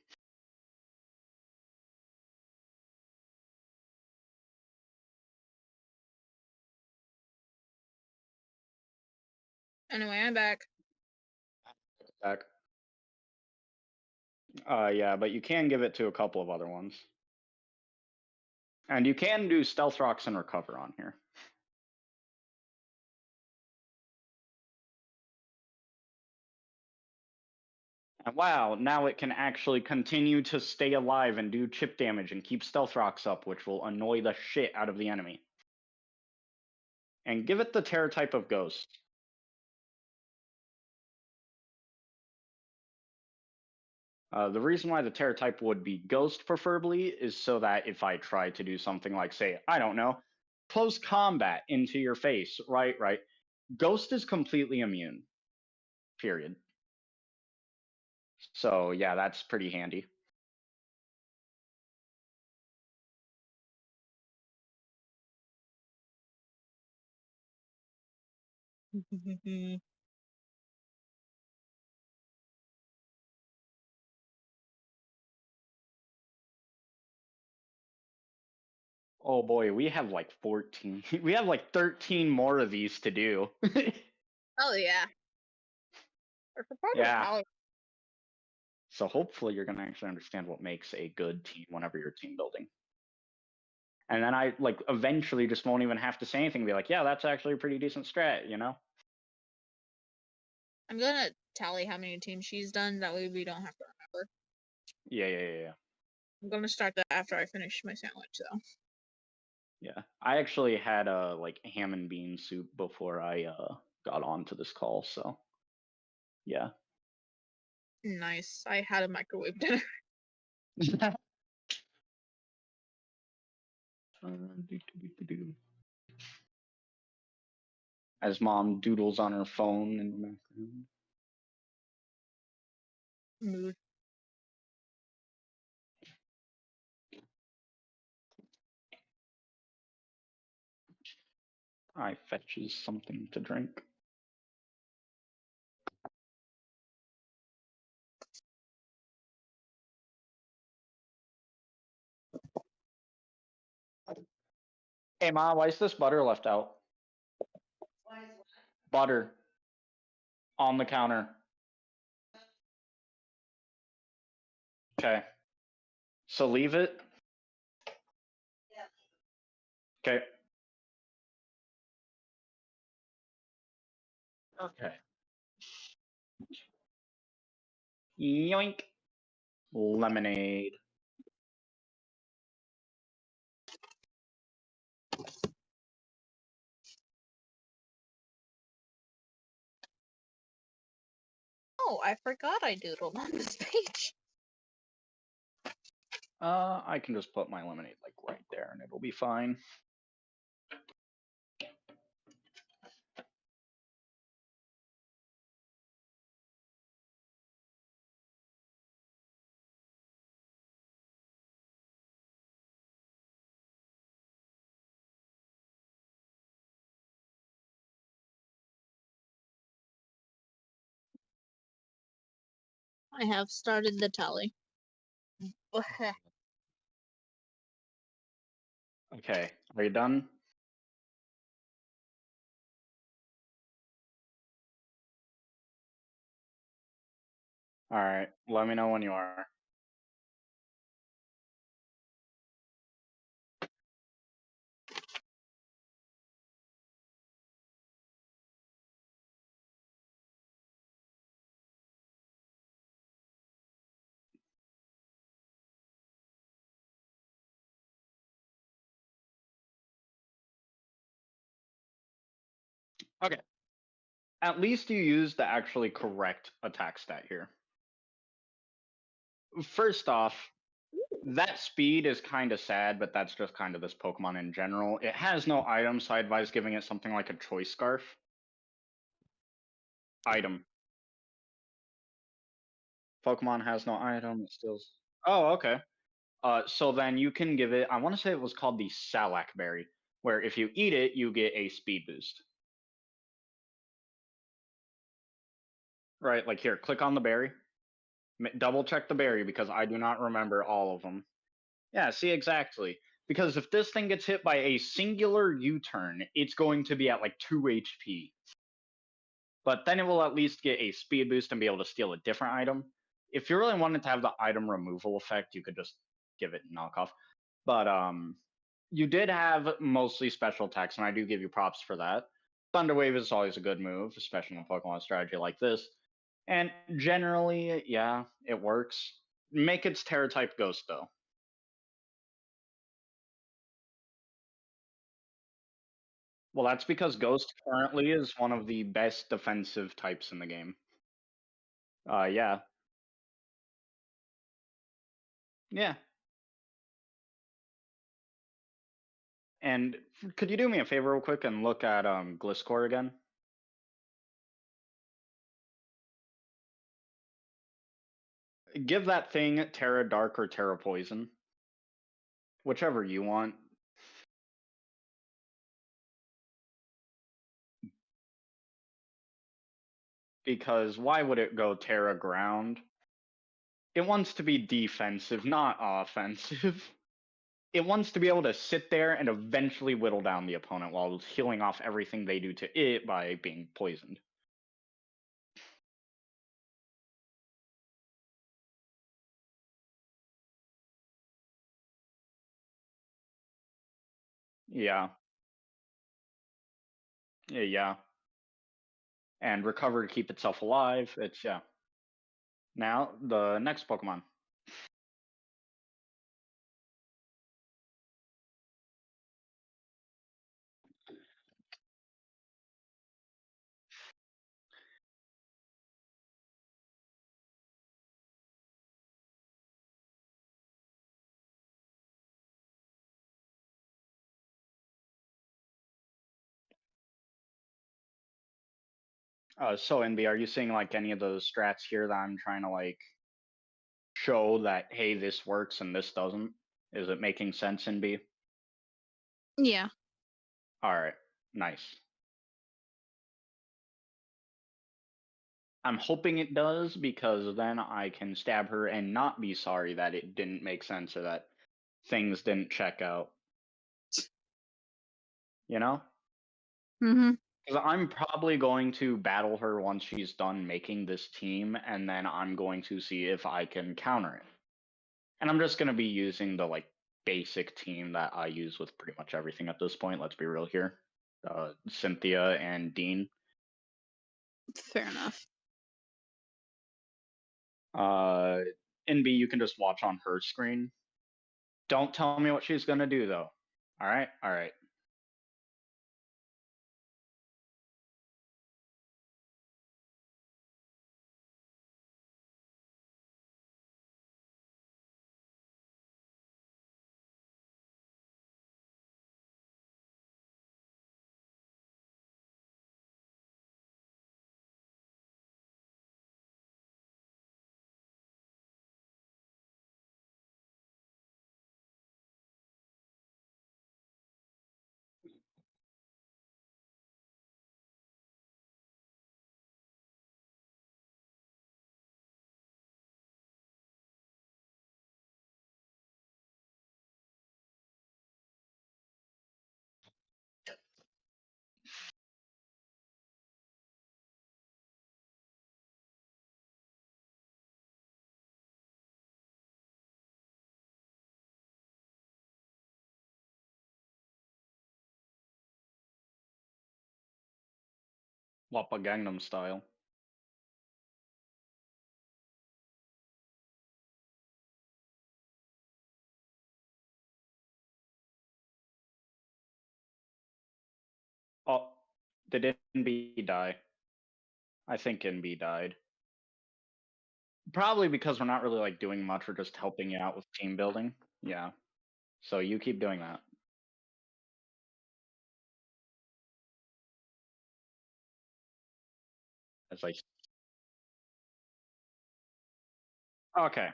A: Anyway, I'm back.
C: Back. Yeah, but you can give it to a couple of other ones. And you can do Stealth Rocks and Recover on here. And wow, now it can actually continue to stay alive and do chip damage and keep Stealth Rocks up, which will annoy the shit out of the enemy. And give it the Terror type of Ghost. The reason why the Terror type would be Ghost preferably is so that if I try to do something like, say, I don't know, close combat into your face, right? Ghost is completely immune, period. So yeah, that's pretty handy. Oh boy, we have like 14. We have like 13 more of these to do.
A: Oh yeah.
C: Yeah. So hopefully you're gonna actually understand what makes a good team whenever you're team building. And then I like eventually just won't even have to say anything. Be like, yeah, that's actually a pretty decent strat, you know?
A: I'm gonna tally how many teams she's done. That way we don't have to remember.
C: Yeah.
A: I'm gonna start that after I finish my sandwich, though.
C: Yeah, I actually had a like ham and bean soup before I got onto this call, so yeah.
A: Nice. I had a microwave dinner.
C: As mom doodles on her phone in the background.
A: Mood.
C: I fetches something to drink. Hey Ma, why is this butter left out? Butter on the counter. Okay. So leave it. Okay. Okay. Yoink. Lemonade.
A: Oh, I forgot I doodled on this page.
C: I can just put my lemonade like right there and it'll be fine.
A: I have started the tally.
C: Okay, are you done? All right, let me know when you are. Okay, at least you used the actually correct attack stat here. First off, that speed is kind of sad, but that's just kind of this Pokemon in general. It has no item, so I advise giving it something like a Choice Scarf. Item. Pokemon has no item. It still. Oh, okay. So then you can give it. I want to say it was called the Salac Berry, where if you eat it, you get a speed boost. Right, like here, click on the berry. Double check the berry because I do not remember all of them. Yeah, see, exactly. Because if this thing gets hit by a singular U-turn, it's going to be at like 2 HP. But then it will at least get a speed boost and be able to steal a different item. If you really wanted to have the item removal effect, you could just give it knockoff. But you did have mostly special attacks, and I do give you props for that. Thunder Wave is always a good move, especially in a Pokemon strategy like this. And generally, yeah, it works. Make its Terra type Ghost though. Well, that's because Ghost currently is one of the best defensive types in the game. Yeah. Yeah. And could you do me a favor real quick and look at Gliscor again? Give that thing Terra Dark or Terra Poison. Whichever you want. Because why would it go Terra Ground? It wants to be defensive, not offensive. It wants to be able to sit there and eventually whittle down the opponent while healing off everything they do to it by being poisoned. Yeah. Yeah. And recover to keep itself alive. It's, yeah. Now, the next Pokemon. So NB, are you seeing like any of those strats here that I'm trying to like show that hey, this works and this doesn't? Is it making sense, NB?
A: Yeah.
C: All right, nice. I'm hoping it does because then I can stab her and not be sorry that it didn't make sense or that things didn't check out. You know?
A: Mm-hmm.
C: Because I'm probably going to battle her once she's done making this team, and then I'm going to see if I can counter it. And I'm just going to be using the like basic team that I use with pretty much everything at this point. Let's be real here. Cynthia and Dean.
A: Fair enough.
C: NB, you can just watch on her screen. Don't tell me what she's going to do, though. All right? All right. Wappa Gangnam Style. Oh, did NB die? I think NB died. Probably because we're not really like doing much. We're just helping you out with team building. Yeah. So you keep doing that. It's like okay.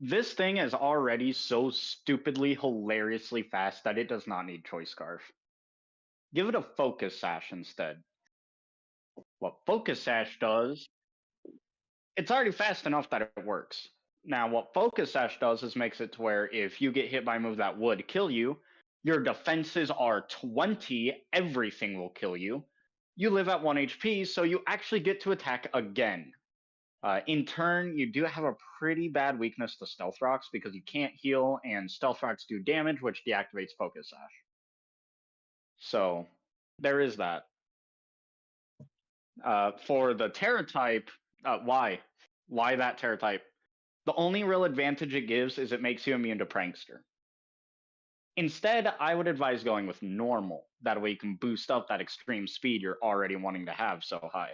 C: This thing is already so stupidly hilariously fast that it does not need choice scarf. Give it a focus sash instead. What focus sash does, it's already fast enough that it works. Now, what focus sash does is makes it to where if you get hit by a move that would kill you, your defenses are 20, everything will kill you. You live at 1 HP, so you actually get to attack again. In turn, you do have a pretty bad weakness to Stealth Rocks because you can't heal, and Stealth Rocks do damage, which deactivates Focus Sash. So, there is that. For the Terra type, why? Why that Terra type? The only real advantage it gives is it makes you immune to Prankster. Instead, I would advise going with normal. That way you can boost up that extreme speed you're already wanting to have so high.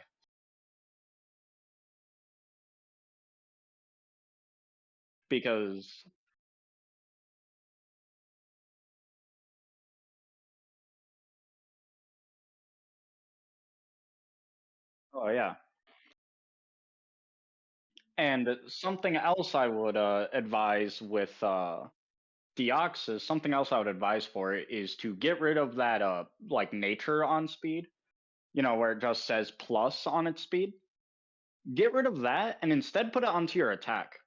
C: Because, oh yeah. And something else I would advise with Deoxys, something else I would advise for it is to get rid of that like nature on speed, where it just says plus on its speed. Get rid of that and instead put it onto your attack.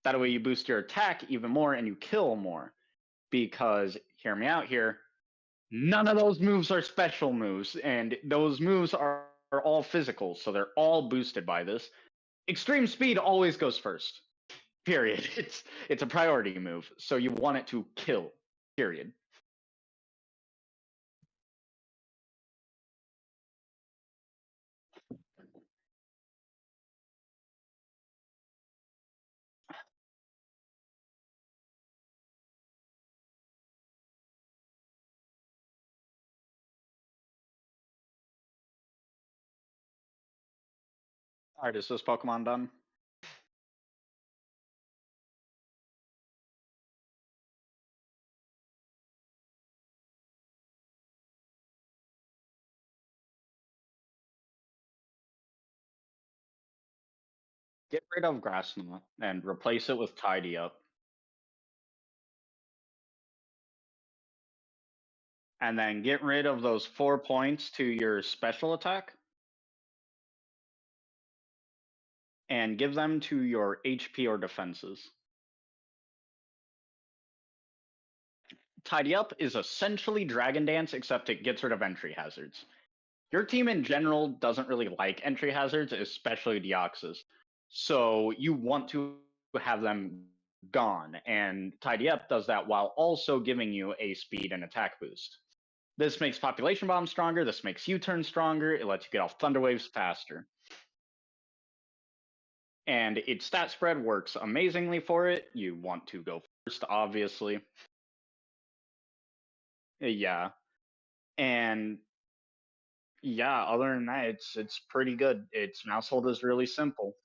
C: That way you boost your attack even more and you kill more. Because hear me out here, none of those moves are special moves, and those moves are all physical, so they're all boosted by this. Extreme speed always goes first. Period. It's a priority move, so you want it to kill. Period. All right, is this Pokemon done? Get rid of Grassnut and replace it with Tidy Up. And then get rid of those 4 points to your special attack. And give them to your HP or defenses. Tidy Up is essentially Dragon Dance, except it gets rid of entry hazards. Your team in general doesn't really like entry hazards, especially Deoxys. So you want to have them gone, and Tidy Up does that while also giving you a speed and attack boost. This makes Population Bomb stronger, this makes U-Turn stronger, it lets you get off Thunder Waves faster. And its stat spread works amazingly for it. You want to go first, obviously. Yeah. And yeah, other than that, it's pretty good. Its mouse hold is really simple.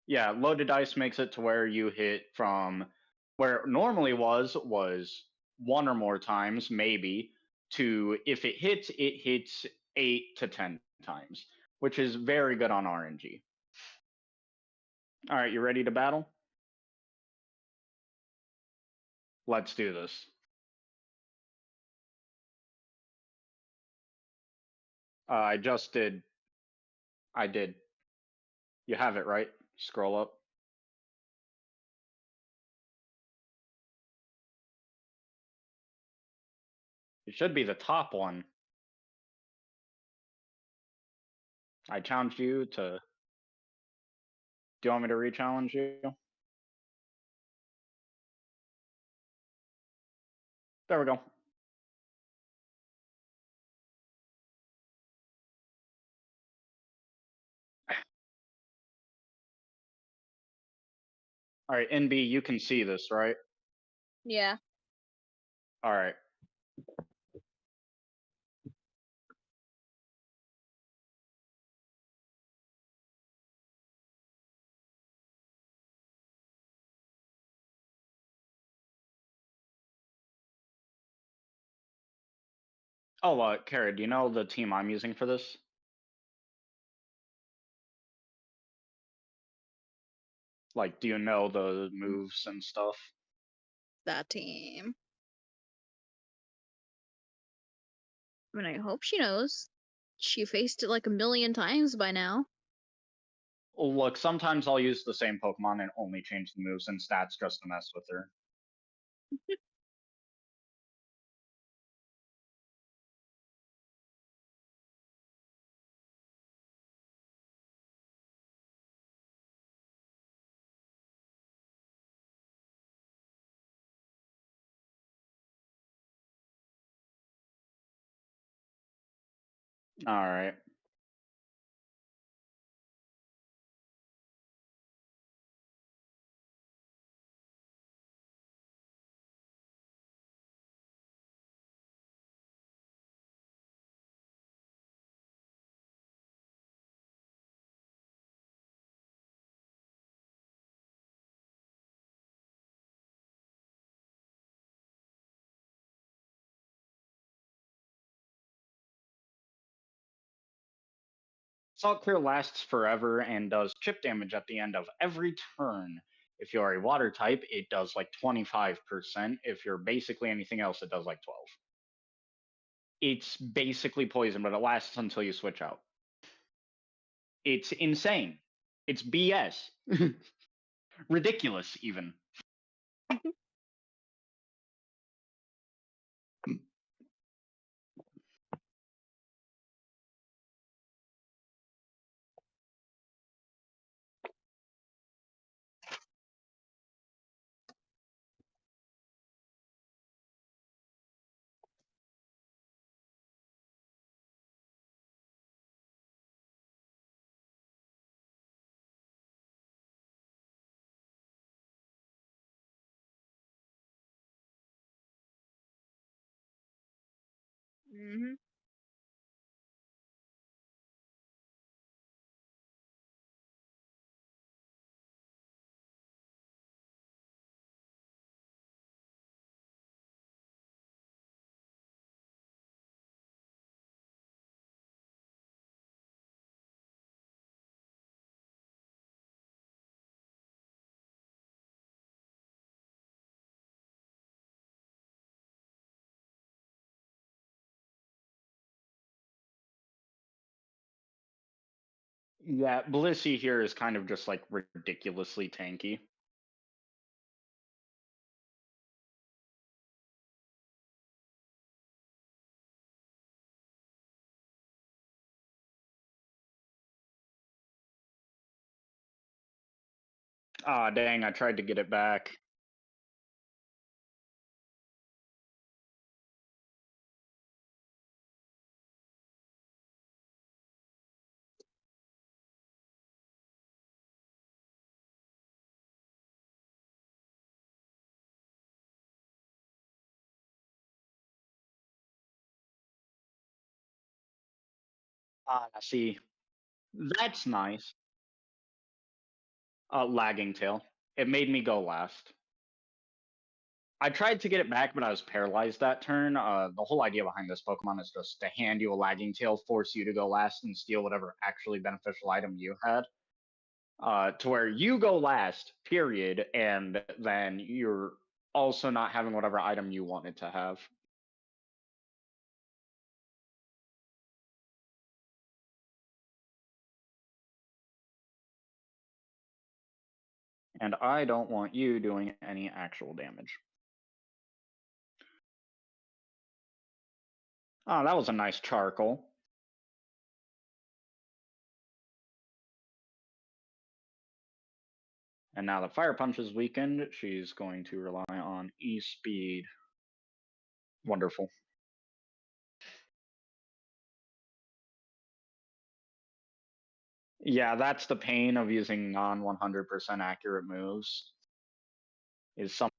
C: Yeah, loaded dice makes it to where you hit from where it normally was 1 or more times, maybe, to if it hits 8 to 10 times, which is very good on RNG. All right, you ready to battle? Let's do this. I just did. I did. You have it, right? Scroll up. It should be the top one. I challenged you to. Do you want me to re-challenge you? There we go. All right, NB, you can see this, right?
A: Yeah.
C: All right. Oh, Kara, do you know the team I'm using for this? Like, do you know the moves and stuff?
A: That team. I mean, I hope she knows. She faced it like a million times by now.
C: Look, sometimes I'll use the same Pokemon and only change the moves and stats just to mess with her. All right. Salt Clear lasts forever and does chip damage at the end of every turn. If you are a water type, it does like 25%. If you're basically anything else, it does like 12. It's basically poison, but it lasts until you switch out. It's insane. It's BS. Ridiculous, even.
A: Mm-hmm.
C: Yeah, Blissey here is kind of just like ridiculously tanky. Ah, dang, I tried to get it back. Ah, see, that's nice. Lagging tail. It made me go last. I tried to get it back, but I was paralyzed that turn. The whole idea behind this Pokemon is just to hand you a lagging tail, force you to go last, and steal whatever actually beneficial item you had. To where you go last, period, and then you're also not having whatever item you wanted to have. And I don't want you doing any actual damage. Oh, that was a nice charcoal. And now that Fire Punch is weakened, she's going to rely on E-Speed. Wonderful. Yeah, that's the pain of using non 100% accurate moves. Is some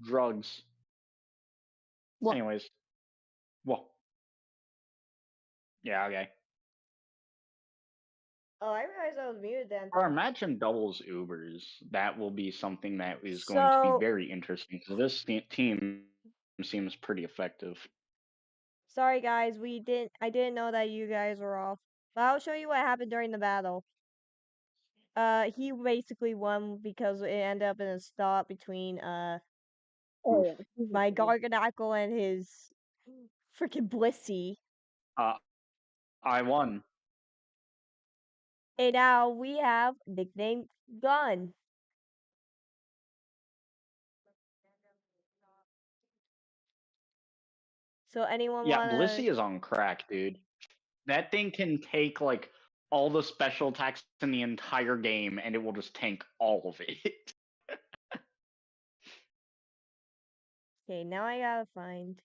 C: drugs.
A: What?
C: Anyways, well, yeah, okay.
B: Oh, I realized I was muted then.
C: Or imagine doubles Ubers. That will be something that is going to be
B: So,
C: very interesting because this team seems pretty effective.
B: sorry guys, I didn't know that you guys were off. But I'll show you what happened during the battle. He basically won because it ended up in a stop between
A: Oh, yeah.
B: my Garganackle and his freaking Blissey.
C: I won.
B: And now we have nicknamed Gun. So anyone
C: Yeah,
B: wanna
C: Blissey is on crack, dude. That thing can take like all the special attacks in the entire game, and it will just tank all of it.
B: Okay, now I gotta find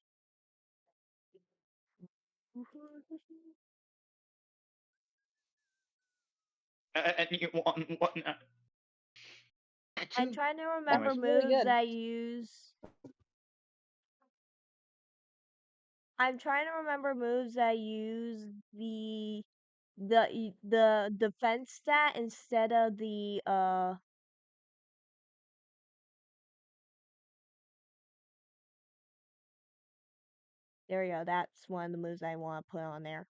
C: Anyone wanna?
B: I'm trying to remember
C: Anyways,
A: really
B: moves
A: good.
B: that use I'm trying to remember moves that use the defense stat instead of the there we go, that's one of the moves I want to put on there.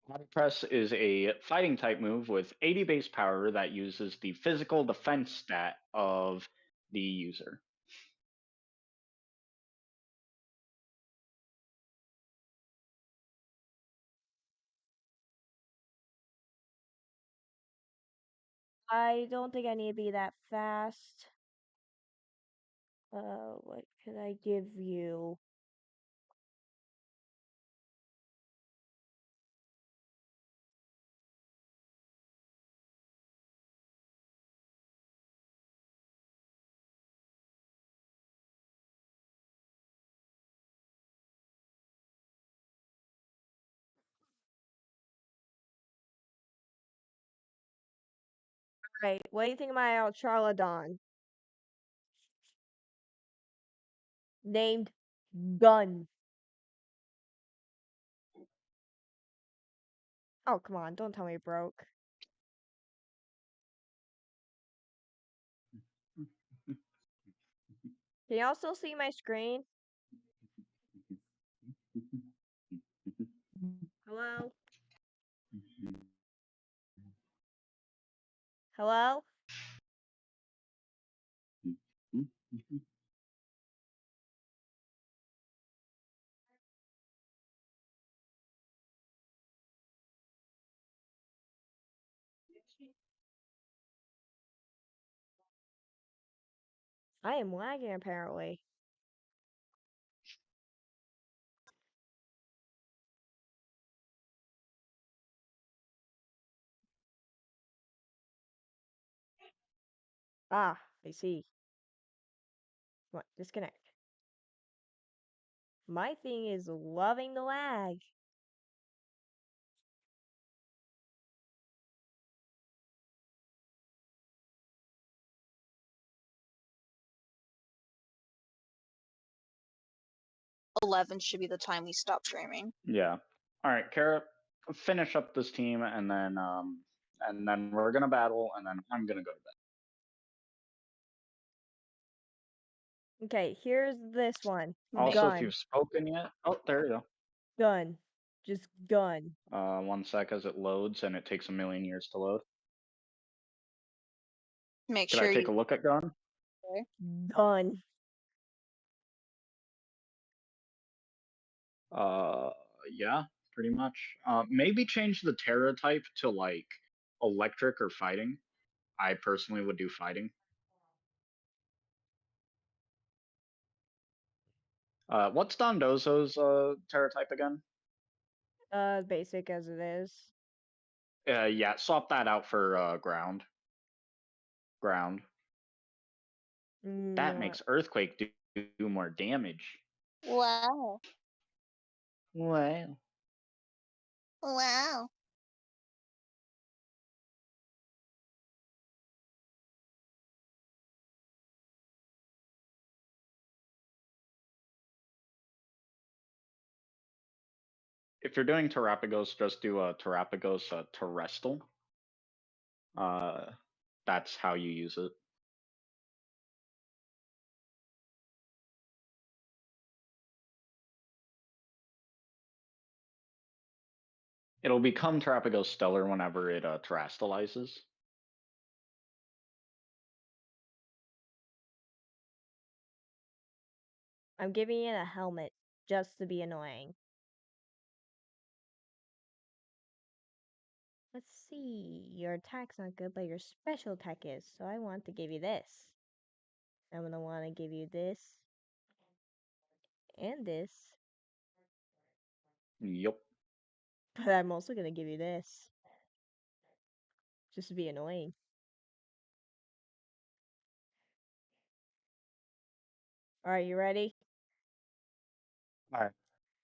C: High Press is a fighting type move with 80 base power that uses the physical defense stat of the user.
B: I don't think I need to be that fast. What can I give you? Right, what do you think about Charladon? Named Gun. Oh, come on, don't tell me it broke. Can y'all still see my screen? Hello? Hello? I am lagging apparently. Ah, I see. What? Disconnect. My thing is loving the lag.
A: $11 should be the time we stop streaming.
C: Yeah. All right, Kara, finish up this team, and then we're gonna battle, and then I'm gonna go to bed.
B: Okay, here's this one.
C: Also, if
B: Gun.
C: you've spoken yet, oh, there you go.
B: Gun. Just gun.
C: 1 sec as it loads, and it takes a million years to load.
A: Make
C: Should
A: sure
C: I take
A: you
C: a look at Gun?
B: Gun.
C: Yeah, pretty much. Maybe change the Terra type to like electric or fighting. I personally would do fighting. What's Dondozo's terror type again?
B: Basic as it is.
C: Yeah, swap that out for ground. Ground. That
B: No.
C: makes Earthquake do more damage.
A: Wow.
C: Wow.
A: Wow.
C: If you're doing Terrapagos, just do a Terrapagos Terrestal. That's how you use it. It'll become Terrapagos Stellar whenever it terrastalizes.
B: I'm giving it a helmet just to be annoying. Let's see. Your attack's not good, but your special attack is. So I want to give you this. I'm gonna want to give you this. And this.
C: Yup.
B: But I'm also gonna give you this. Just to be annoying. Alright, you ready?
C: Alright.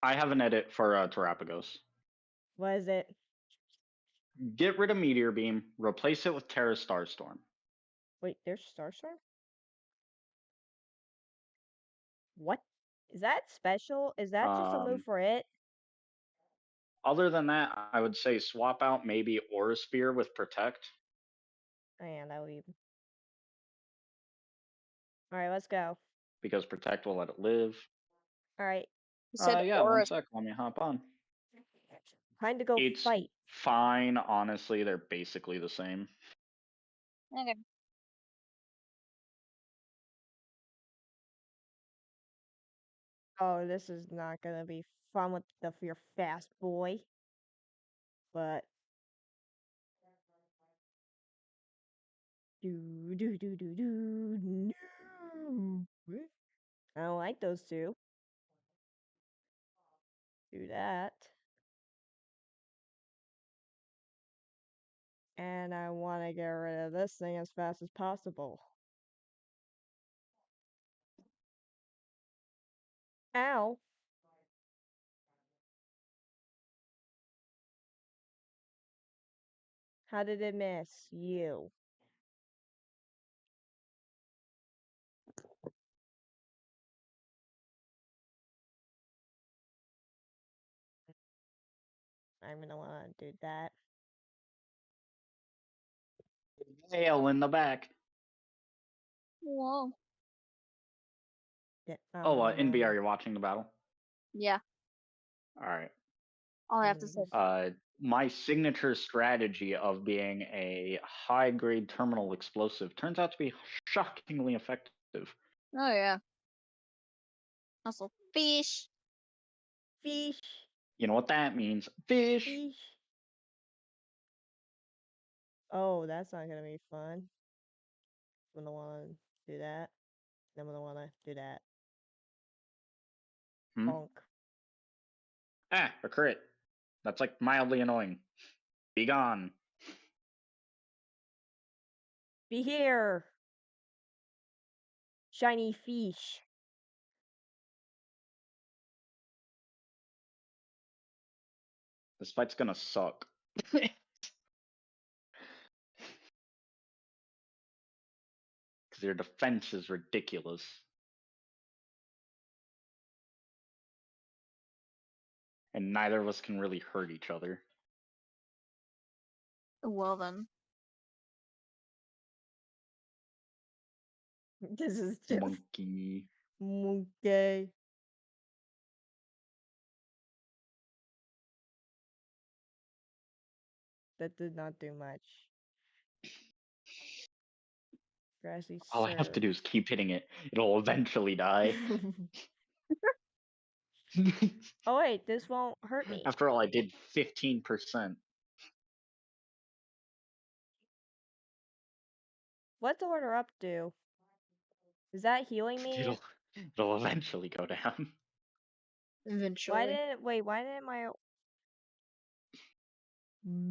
C: I have an edit for Terrapagos.
B: What is it?
C: Get rid of Meteor Beam, replace it with Terra Starstorm.
B: Wait, there's Starstorm? What? Is that special? Is that just a move for it?
C: Other than that, I would say swap out maybe Aura Sphere with Protect.
B: Oh yeah, that would be... Alright, let's go.
C: Because Protect will let it live.
B: Alright.
C: Yeah, one sec. Let me hop on.
B: Time to go
C: It's
B: fight.
C: fine, honestly. They're basically the same.
A: Okay.
B: Oh, this is not gonna be fun with your fast boy. But... No! I don't like those two. Do that. And I want to get rid of this thing as fast as possible. Ow! How did it miss? You. I'm gonna want to do that.
C: Hail in the back.
A: Whoa.
B: Yeah,
C: Oh, NB, are you watching the battle?
A: Yeah.
C: All right.
A: All I have to say.
C: My signature strategy of being a high-grade terminal explosive turns out to be shockingly effective.
A: Oh yeah. Also, fish.
B: Fish.
C: You know what that means? Fish.
B: Fish. Oh, that's not gonna be fun. I'm gonna want to do that. I'm gonna want to do that. Bonk.
C: Ah, a crit. That's like mildly annoying. Be gone.
B: Be here. Shiny fish.
C: This fight's gonna suck. Because your defense is ridiculous. And neither of us can really hurt each other.
A: Well then.
B: This is just
C: Monkey.
B: monkey. That did not do much. Grassy
C: All I have to do is keep hitting it. It'll eventually die.
B: Oh wait, this won't hurt me.
C: After all, I did 15%.
B: What's Order Up do? Is that healing me?
C: It'll eventually go down.
A: Eventually.
B: Why didn't my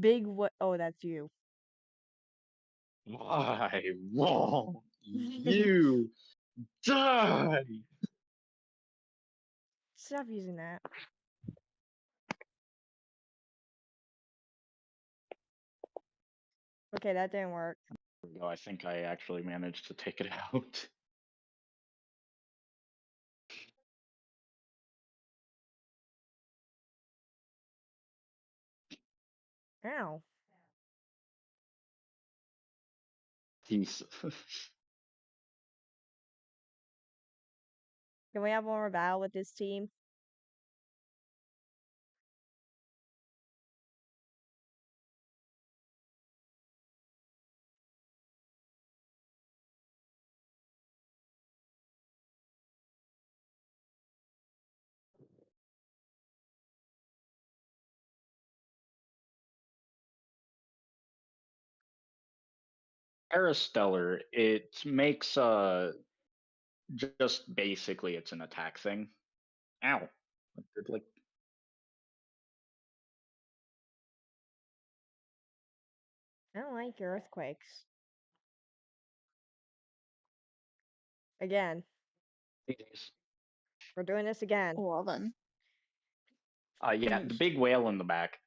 B: big what? Oh, that's you.
C: Why won't you die?
B: Stop using that. Okay, that didn't work.
C: Oh, I think I actually managed to take it out.
B: Ow.
C: Jesus.
B: Can we have one more battle with this team?
C: Parastellar, it makes just basically it's an attack thing. Ow. Like
B: I don't like earthquakes. Again. We're doing this again.
A: Well then.
C: Yeah, the
B: Yeesh.
C: big whale in the back.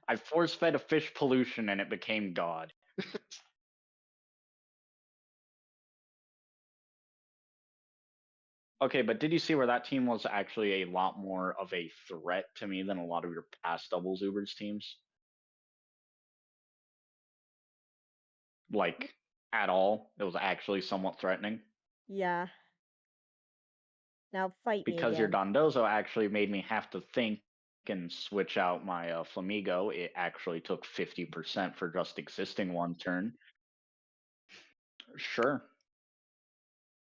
C: I force fed a fish pollution and it became God. Okay, but did you see where that team was actually a lot more of a threat to me than a lot of your past doubles Ubers teams? Like, at all? It was actually somewhat threatening.
B: Yeah. Now fight me
C: Because your
B: again.
C: Dondozo actually made me have to think and switch out my Flamigo. It actually took 50% for just existing one turn. Sure,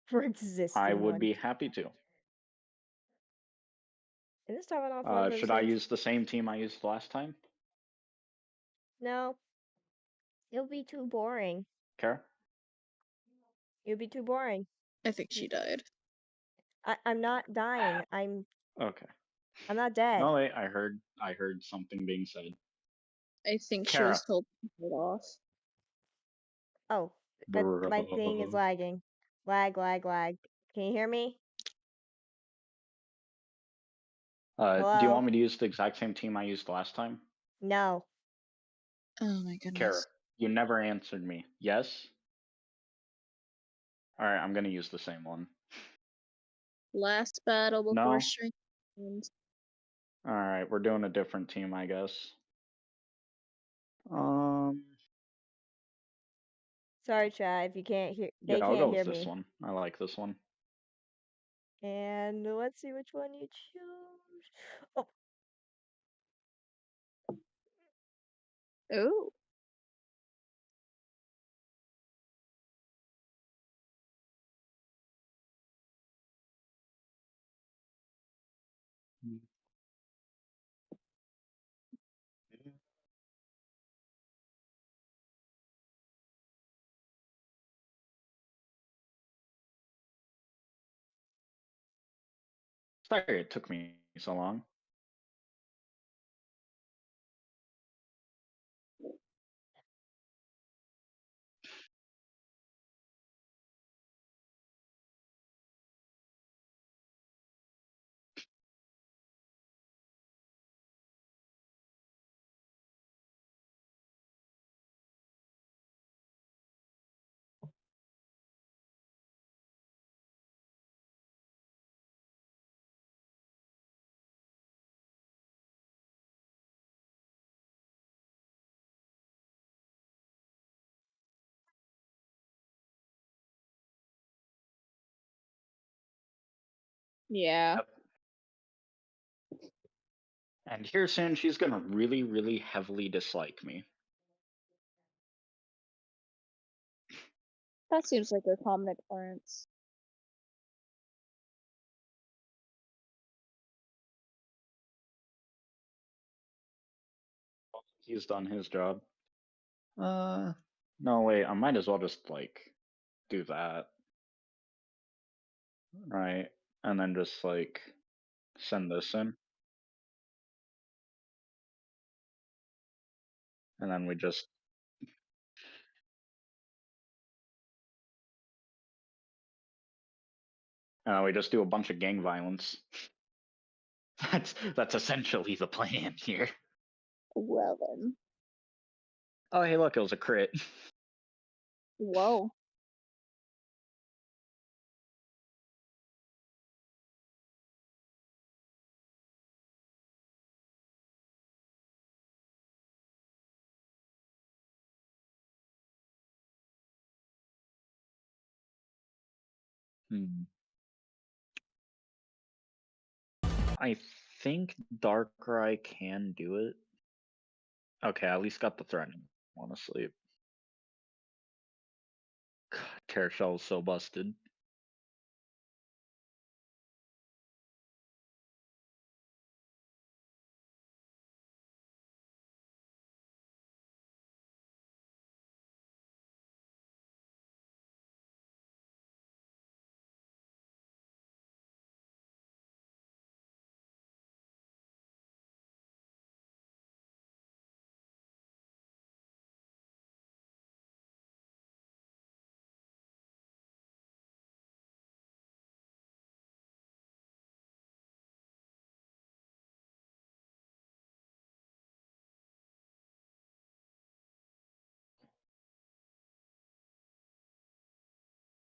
B: For existing
C: I would
B: one.
C: be happy to.
B: Is this time off one
C: Should I
B: percent?
C: use the same team I used last time?
B: No. It'll be too boring.
C: Kara?
B: It'll be too boring.
A: I think she died.
B: I'm not dying. I'm
C: Okay.
B: not dead.
C: No, wait, I heard something being said.
A: I think she
C: Kara.
A: was told to get off.
B: Oh, my thing is lagging. Lag, lag, lag. Can you hear me?
C: Do you
B: Hello?
C: want me to use the exact same team I used last time?
B: No.
A: Oh my goodness.
C: Kara, you never answered me. Yes? Alright, I'm gonna use the same one.
A: Last battle before
C: No.
A: strength ends.
C: Alright, we're doing a different team, I guess.
B: Sorry, Chad, if you can't hear
C: Yeah,
B: they
C: I'll
B: can't
C: go
B: hear
C: with this
B: me.
C: one. I like this one.
B: And let's see which one you choose. Oh,
A: Oh.
C: Sorry it took me so long.
A: Yeah.
C: Yep. And here's saying she's gonna really, really heavily dislike me.
A: That seems like a common occurrence.
C: He's done his job. No, wait, I might as well just, like, do that. Right. and then just like send this in, and then we just do a bunch of gang violence. That's essentially the plan here.
A: Well then.
C: Oh hey, look, it was a crit.
A: Whoa.
C: I think Darkrai can do it. Okay, I at least got the threatening. Honestly, Tear Shell is so busted.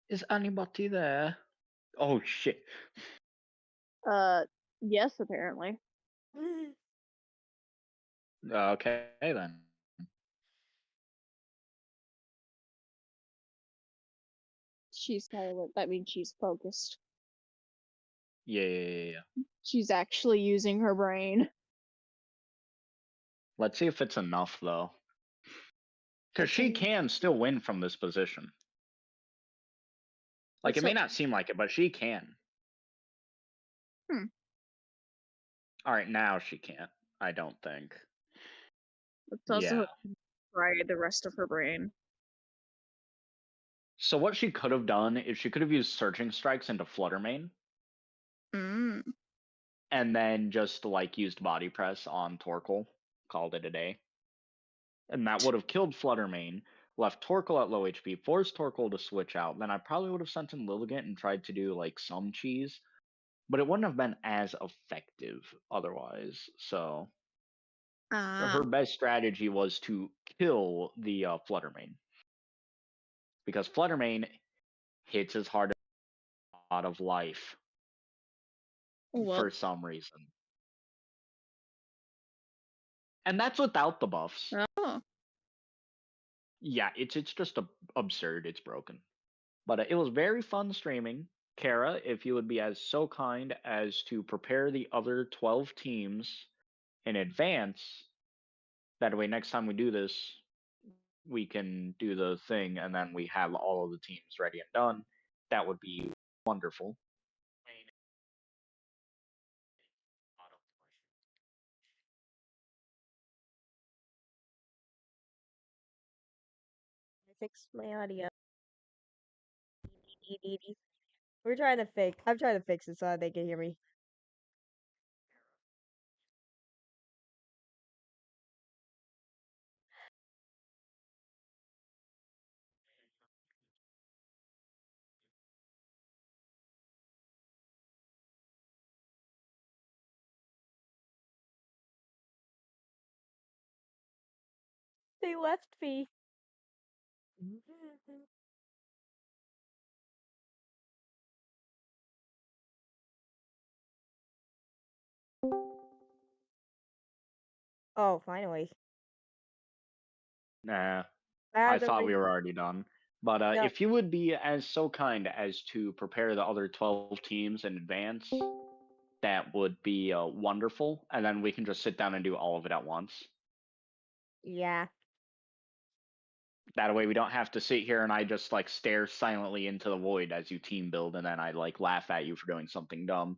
C: Is anybody there? Oh shit.
A: Yes, apparently.
C: Okay then.
A: She's silent. That means she's focused.
C: Yeah.
A: She's actually using her brain.
C: Let's see if it's enough though. Because she
A: Okay.
C: can still win from this position. Like, it may not seem like it, but she can.
A: Hmm.
C: Alright, now she can't. I don't think.
A: It's also
C: Yeah.
A: fried the rest of her brain.
C: So what she could have done is she could have used Surging Strikes into Flutter Mane,
A: Mm.
C: and then just, like, used Body Press on Torkoal. Called it a day. And that would have killed Flutter Mane, left Torkoal at low HP, forced Torkoal to switch out. Then I probably would have sent in Lilligant and tried to do, like, some cheese. But it wouldn't have been as effective otherwise. So her best strategy was to kill the Flutter Mane, because Flutter Mane hits as hard as a lot of life
A: Well,
C: for some reason, and that's without the buffs.
A: oh.
C: Yeah, it's just absurd. It's broken, but it was very fun streaming. Kara, if you would be as so kind as to prepare the other 12 teams in advance, that way next time we do this, we can do the thing and then we have all of the teams ready and done. That would be wonderful.
B: Fix my audio. I'm trying to fix it so they can hear me. They left me. Oh, finally.
C: Nah,
B: I
C: I thought we were already done. But
B: No.
C: if you would be as so kind as to prepare the other 12 teams in advance, that would be wonderful. And then we can just sit down and do all of it at once.
B: Yeah.
C: That way we don't have to sit here and I just like stare silently into the void as you team build and then I like laugh at you for doing something dumb.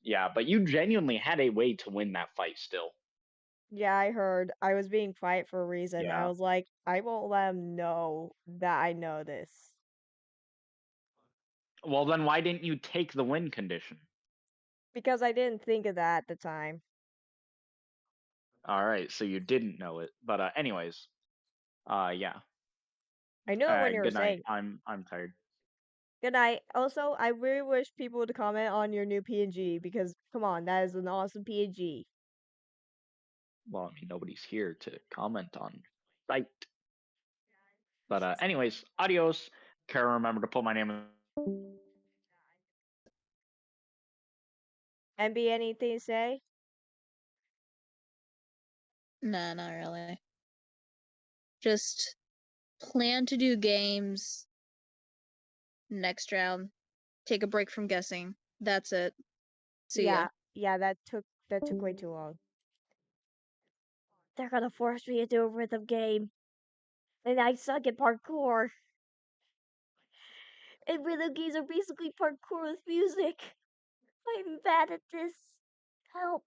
C: Yeah, but you genuinely had a way to win that fight still.
B: Yeah, I heard. I was being quiet for a reason. I
C: Yeah.
B: was like, I won't let them know that I know this.
C: Well, then why didn't you take the win condition?
B: Because I didn't think of that at the time.
C: All right, so you didn't know it. But anyways, yeah.
B: I knew it when you were
C: Good night.
B: saying.
C: I'm tired.
B: Good night. Also, I really wish people would comment on your new PNG because, come on, that is an awesome PNG.
C: Well, I mean, nobody's here to comment on right. But anyways, adios. Kara, remember to put my name in.
B: MB, anything to say?
A: Nah, not really. Just plan to do games next round. Take a break from guessing. That's it. See ya.
B: Yeah, that took way too long. They're gonna force me to do a rhythm game. And I suck at parkour. And rhythm games are basically parkour with music. I'm bad at this. Help.